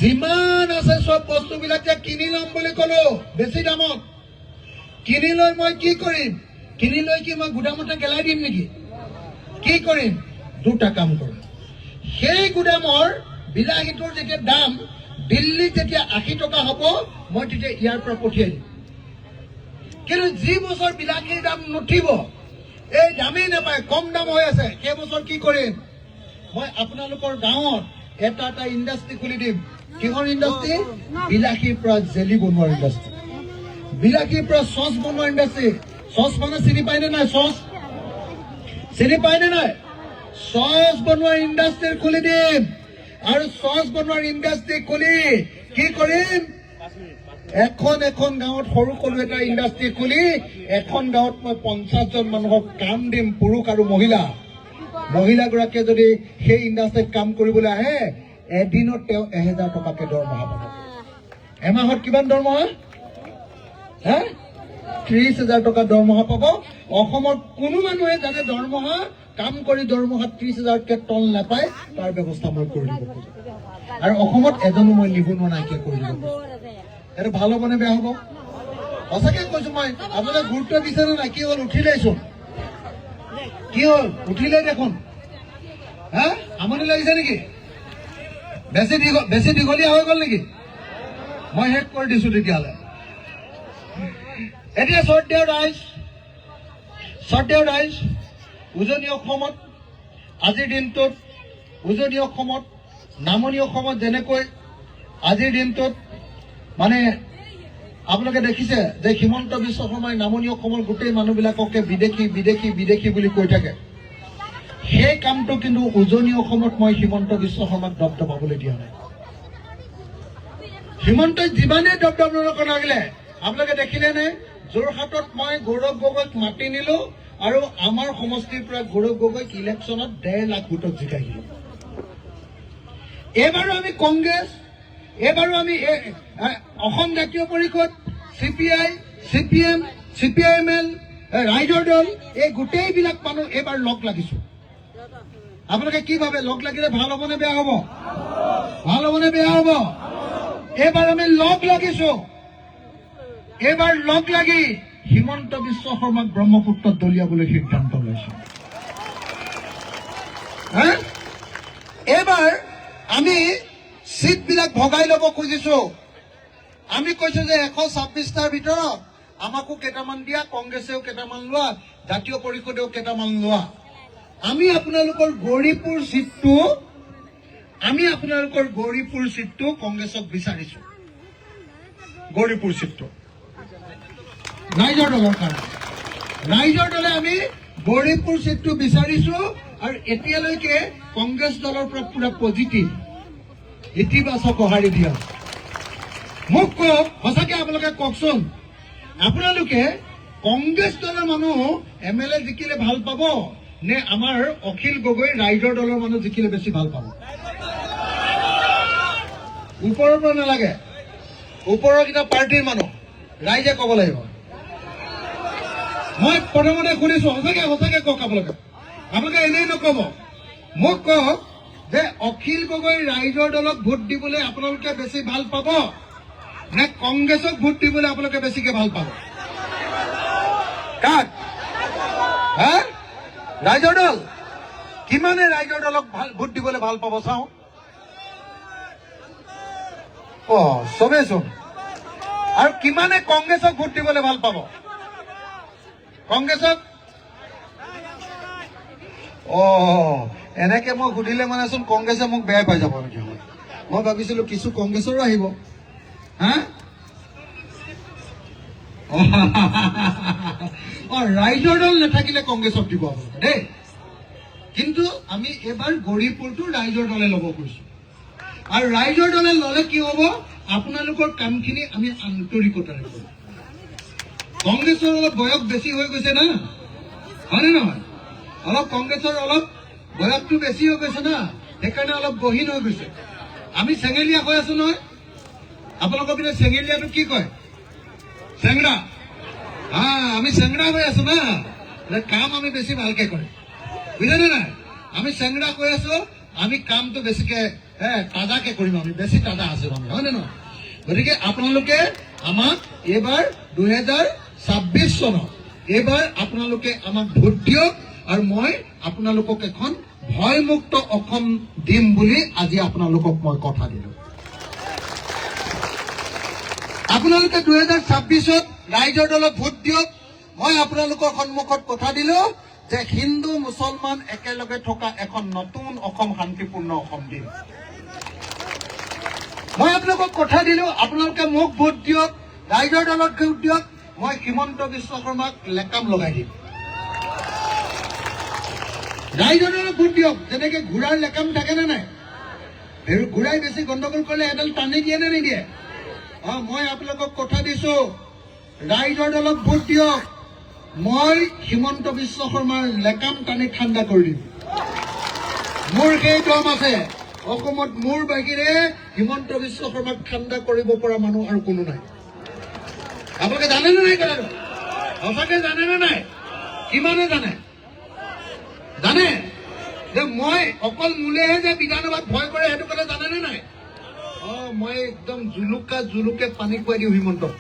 যিমান আছে সব বস্তুবিলাক যে কিনি ল'ম বুলি ক'লো বেছি দামত কিনি লৈ মই কি কৰিম কিনি লৈ কি মই গুদামতে গেলাই দিম নেকি কি কৰিম 2টা কাম কৰিম সেই গুদামৰ বিলাহীটোৰ যেতিয়া দাম দিল্লীত যেতিয়া 80 টকা হ'ব মই তেতিয়া ইয়াৰ পৰা পঠিয়াই দিম কিন্তু যি বছৰ বিলাহীৰ দাম নুঠিব এই দামেই নাপায় কম দাম হৈ আছে সেই বছৰ কি কৰিম মই আপোনালোকৰ গাঁৱত এটা ইণ্ডাষ্ট্ৰি খুলি দিম। কিহৰ ইণ্ডাষ্ট্ৰি? বিলাসীৰ পৰা জেলি বনোৱাৰ ইণ্ডাষ্ট্ৰি, বিলাসীৰ পৰা চচ বনোৱাৰ ইণ্ডাষ্ট্ৰি। চচ মানে চিনি পায়নে নাই? চচ চিনি পায়নে নাই? চচ বনোৱাৰ ইণ্ডাষ্ট্ৰি খুলি দিম। আৰু চচ বনোৱাৰ ইণ্ডাষ্ট্ৰি খুলি কি কৰিম? এখন গাঁৱত সৰু এটা ইণ্ডাষ্ট্ৰি খুলি এখন গাঁৱত মই 50 জন মানুহক কাম দিম, পুৰুষ আৰু মহিলা। মহিলাগৰাকীয়ে যদি সেই ইণ্ডাষ্ট্ৰিত কাম কৰিবলৈ আহে, এদিনত তেওঁ 1000 টকাকে দৰমহা পাব। এমাহত কিমান দৰমহা? 30,000 টকা দৰমহা পাব। অসমৰ কোনো মানুহে যাতে দৰমহা কাম কৰি দৰমহা 30,000কে তল নাপায়, তাৰ ব্যৱস্থা মই কৰি দিব খোজো। আৰু অসমত এজনো মই নিবনুৱা নাইকিয়া কৰি দিব খোজো। এইটো ভাল হ'ব নে বেয়া হ'ব? সঁচাকে কৈছো মই। আপোনালোকে গুৰুত্ব দিছে নে নাই? কি হ'ল? উঠিলেইচোন। কি হ'ল? উঠিলেই দেখোন। আমনি লাগিছে নেকি? বেছি দীঘলীয়া হৈ গ'ল নেকি? মই শেষ কৰি দিছো তেতিয়াহ'লে। এতিয়া শ্ৰদ্ধেয় ৰাইজ, উজনি অসমত আজিৰ দিনটোত, উজনি অসমত, নামনি অসমত যেনেকৈ আজিৰ দিনটোত মানে আপোনালোকে দেখিছে যে হিমন্ত বিশ্ব শৰ্মাই নামনি অসমৰ গোটেই মানুহবিলাককে বিদেশী বুলি কৈ থাকে। সেই কামটো কিন্তু উজনি অসমত মই হিমন্ত বিশ্ব শৰ্মাক দবদবাবলৈ দিয়া নাই। হিমন্তই যিমানেই দবদবাব লাগিলে, আপোনালোকে দেখিলে নে? যোৰহাটত মই গৌৰৱ গগৈক মাতি নিলো আৰু আমাৰ সমষ্টিৰ পৰা গৌৰৱ গগৈক ইলেকশ্যনত 1.5 লাখ ভোটত জিকাই দিলো। এইবাৰো আমি কংগ্ৰেছ, এইবাৰো আমি অসম জাতীয় পৰিষদ, CPI, CPM, CPIML, ৰাইজৰ দল, এই গোটেইবিলাক মানুহ এইবাৰ লগ লাগিছো। আপোনালোকে কি ভাবে? লগ লাগিলে ভাল হ'ব নে বেয়া হ'ব? ভাল হ'ব নে বেয়া হ'ব? এইবাৰ আমি লগ লাগিছো। এইবাৰ লগ লাগি হিমন্ত বিশ্ব শৰ্মাক ব্ৰহ্মপুত্ৰত দলিয়াবলৈ সিদ্ধান্ত লৈছো। এইবাৰ আমি চিটবিলাক ভগাই ল'ব খুজিছো। আমি কৈছো যে 126টাৰ ভিতৰত আমাকো কেইটামান দিয়া, কংগ্ৰেছেও কেইটামান লোৱা, জাতীয় পৰিষদেও কেইটামান লোৱা। আমি আপোনালোকৰ গৌৰীপুৰ চিটটো কংগ্ৰেছক বিচাৰিছো। গৌৰীপুৰ চিটটো ৰাইজৰ দলৰ কাৰণে, ৰাইজৰ দলে আমি গৌৰীপুৰ চিটটো বিচাৰিছো। আৰু এতিয়ালৈকে কংগ্ৰেছ দলৰ পৰা পুৰা পজিটিভ, ইতিবাচক সঁহাৰি দিয়া। মোক কওক, সঁচাকে আপোনালোকে কওকচোন, আপোনালোকে কংগ্ৰেছ দলৰ মানুহ MLA জিকিলে ভাল পাব নে আমাৰ অখিল গগৈ ৰাইজৰ দলৰ মানুহ জিকিলে বেছি ভাল পাব? ওপৰৰ পৰা নালাগে, ওপৰৰ কেইটা পাৰ্টিৰ মানুহ ৰাইজে ক'ব লাগিব। মই প্ৰথমতে শুনিছো, সঁচাকে কওক আপোনালোকে এনেই নকব। মোক কওক যে অখিল গগৈ ৰাইজৰ দলক ভোট দিবলৈ আপোনালোকে বেছি ভাল পাব নে কংগ্ৰেছক ভোট দিবলৈ আপোনালোকে বেছিকে ভাল পাব? কাক? ৰাইজৰ দল। কিমানে ৰাইজৰ দলক ভোট দিবলৈ ভাল পাব চাওঁ? চবেইচোন। আৰু কিমানে কংগ্ৰেছক ভোট দিবলৈ ভাল পাব? কংগ্ৰেছক? এনেকে মই সুধিলে মানেচোন কংগ্ৰেছে মোক বেয়া পাই যাব নেকি? মই ভাবিছিলো কিছু কংগ্ৰেছৰো আহিব। ৰাইজৰ দল নাথাকিলে কংগ্ৰেছক দিব আপোনালোকে দেই। কিন্তু আমি এবাৰ গৌৰীপুৰটো ৰাইজৰ দলে ল'ব কৈছো। আৰু ৰাইজৰ দলে ল'লে কি হ'ব? আপোনালোকৰ কামখিনি আমি আন্তৰিকতাৰে কৰিম। কংগ্ৰেছৰ অলপ বয়স বেছি হৈ গৈছে না, হয়নে নহয়? কংগ্ৰেছৰ অলপ বয়সটো বেছি হৈ গৈছে না, সেইকাৰণে অলপ গহীন হৈ গৈছে। আমি চেঙেলীয়া হৈ আছো নহয়। আপোনালোকৰ পিনে চেঙেলীয়াটো কি কয়? চেংৰা। আমি চেংৰা হৈ আছো না, কাম আমি বেছি ভালকে কৰিম, বুজিলে নাই? আমি চেংৰা হৈ আছো, আমি কামটো বেছিকে তাজাকে কৰিম। আমি বেছি তাজা আছো আমি, হয় নে নহয়? গতিকে আপোনালোকে আমাক এইবাৰ 2026 চনত এইবাৰ আপোনালোকে আমাক ভোট দিয়ক। আৰু মই আপোনালোকক এখন ভয়মুক্ত অসম দিম বুলি আজি আপোনালোকক মই কথা দিলো। আপোনালোকে 2026ত ৰাইজৰ দলক ভোট দিয়ক। মই আপোনালোকৰ সন্মুখত কথা দিলো যে হিন্দু মুছলমান একেলগে থকা এখন নতুন অসম, শান্তিপূৰ্ণ অসম দিম। মই আপোনালোকক কথা দিলো, আপোনালোকে মোক ভোট দিয়ক, ৰাইজৰ দলত ভোট দিয়ক, মই হিমন্ত বিশ্ব শৰ্মাক লেকাম লগাই দিম। ৰাইজৰ দলত ভোট দিয়ক, যেনেকে ঘোঁৰাৰ লেকাম থাকে নে নাই, ঘোঁৰাই বেছি গণ্ডগোল কৰিলে এডাল টানি দিয়ে নে নিদিয়ে? মই আপোনালোকক কথা দিছো, ৰাইজৰ দলত ভোট দিয়ক, মই হিমন্ত বিশ্ব শৰ্মাৰ লেকাম টানি ঠাণ্ডা কৰি দিম। মোৰ সেই দম আছে, অসমত মোৰ বাহিৰে হিমন্ত বিশ্ব শৰ্মাক ঠাণ্ডা কৰিব পৰা মানুহ আৰু কোনো নাই। আপোনালোকে জানেনে নাই কথাটো? সঁচাকে জানেনে নাই? কিমানে জানে? জানে যে মই অকল মোলেহে যে বিধানসভাত ভয় কৰে, সেইটো কথা জানেনে নাই? মই একদম জুলুকে পানী খুৱাই দিওঁ হিমন্তক।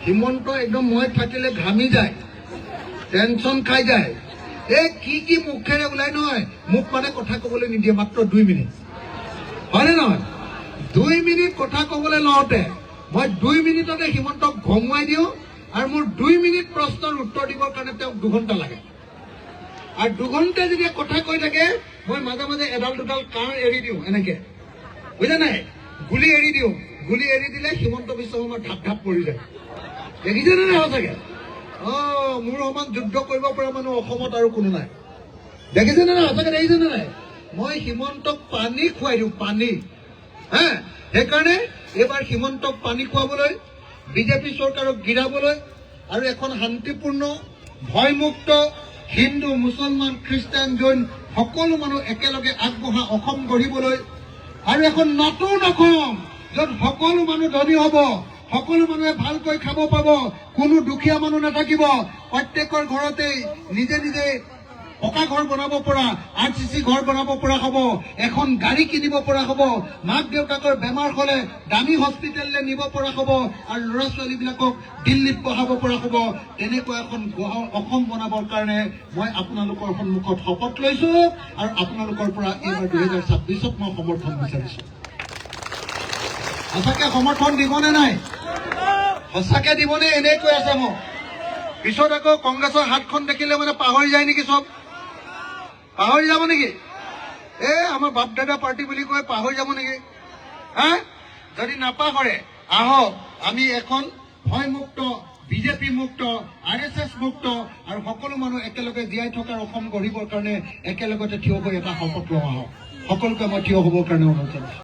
হিমন্ত একদম মই থাকিলে ঘামি যায়, টেনচন খাই যায়। কি মুখেৰে ওলাই নহয়, মোক মানে কথা কবলৈ নিদিয়ে, মাত্ৰ 2 মিনিট, হয়নে নহয়? 2 মিনিট কথা কবলৈ লওঁতে মই 2 মিনিটতে হিমন্তক ঘমুৱাই দিওঁ, আৰু মোৰ 2 মিনিট প্ৰশ্নৰ উত্তৰ দিবৰ কাৰণে তেওঁক 2 ঘণ্টা লাগে। আৰু 2 ঘণ্টা যেতিয়া কথা কৈ থাকে, মই মাজে মাজে এডাল দুডাল কাঁড় এৰি দিওঁ, এনেকে, বুজা নাই? গুলি এৰি দিওঁ, গুলি এৰি দিলে হিমন্ত বিশ্ব শৰ্মা ঢাপ পৰি যায়। দেখিছেনে নাই সঁচাকে? মোৰ সমান যুদ্ধ কৰিব পৰা মানুহ অসমত আৰু কোনো নাই। দেখিছেনে নাই সঁচাকে? দেখিছেনে নাই? মই হিমন্তক পানী খুৱাই দিওঁ, পানী। সেইকাৰণে এইবাৰ হিমন্তক পানী খুৱাবলৈ, বিজেপি চৰকাৰক গিৰাবলৈ, আৰু এখন শান্তিপূৰ্ণ, ভয়মুক্ত, হিন্দু, মুছলমান, খ্ৰীষ্টান, জৈন সকলো মানুহ একেলগে আগবঢ়া অসম গঢ়িবলৈ, আৰু এখন নতুন অসম য'ত সকলো মানুহ ধনী হ'ব, সকলো মানুহে ভালকৈ খাব পাব, কোনো দুখীয়া মানুহ নাথাকিব, প্ৰত্যেকৰ ঘৰতেই নিজে নিজে পকা ঘৰ বনাব পৰা, RCC ঘৰ বনাব পৰা হ'ব, এখন গাড়ী কিনিব পৰা হ'ব, মাক দেউতাকৰ বেমাৰ হ'লে দামী হস্পিটেললৈ নিব পৰা হ'ব, আৰু ল'ৰা ছোৱালীবিলাকক দিল্লীত পঢ়াব পৰা হ'ব। তেনেকুৱা এখন অসম বনাবৰ কাৰণে মই আপোনালোকৰ সন্মুখত শপত লৈছো, আৰু আপোনালোকৰ পৰা এইবাৰ 2026ত মই সমৰ্থন বিচাৰিছো। সঁচাকে সমৰ্থন দিবনে নাই? সঁচাকে দিবনে? এনেই কৈ আছে মোক। পিছত আকৌ কংগ্ৰেছৰ হাতখন দেখিলে মানে পাহৰি যায় নেকি? চব পাহৰি যাব নেকি? আমাৰ বাপ দাদা পাৰ্টি বুলি কৈ পাহৰি যাব নেকি? যদি নাপাহৰে, আহক আমি এখন ভয়মুক্ত, বিজেপি মুক্ত, RSS মুক্ত, আৰু সকলো মানুহ একেলগে জীয়াই থকাৰ অসম গঢ়িবৰ কাৰণে একেলগতে থিয় হৈ এটা শপত লওঁ। আহক সকলোকে মই থিয় হ'বৰ কাৰণে অনুৰোধ জনাইছো।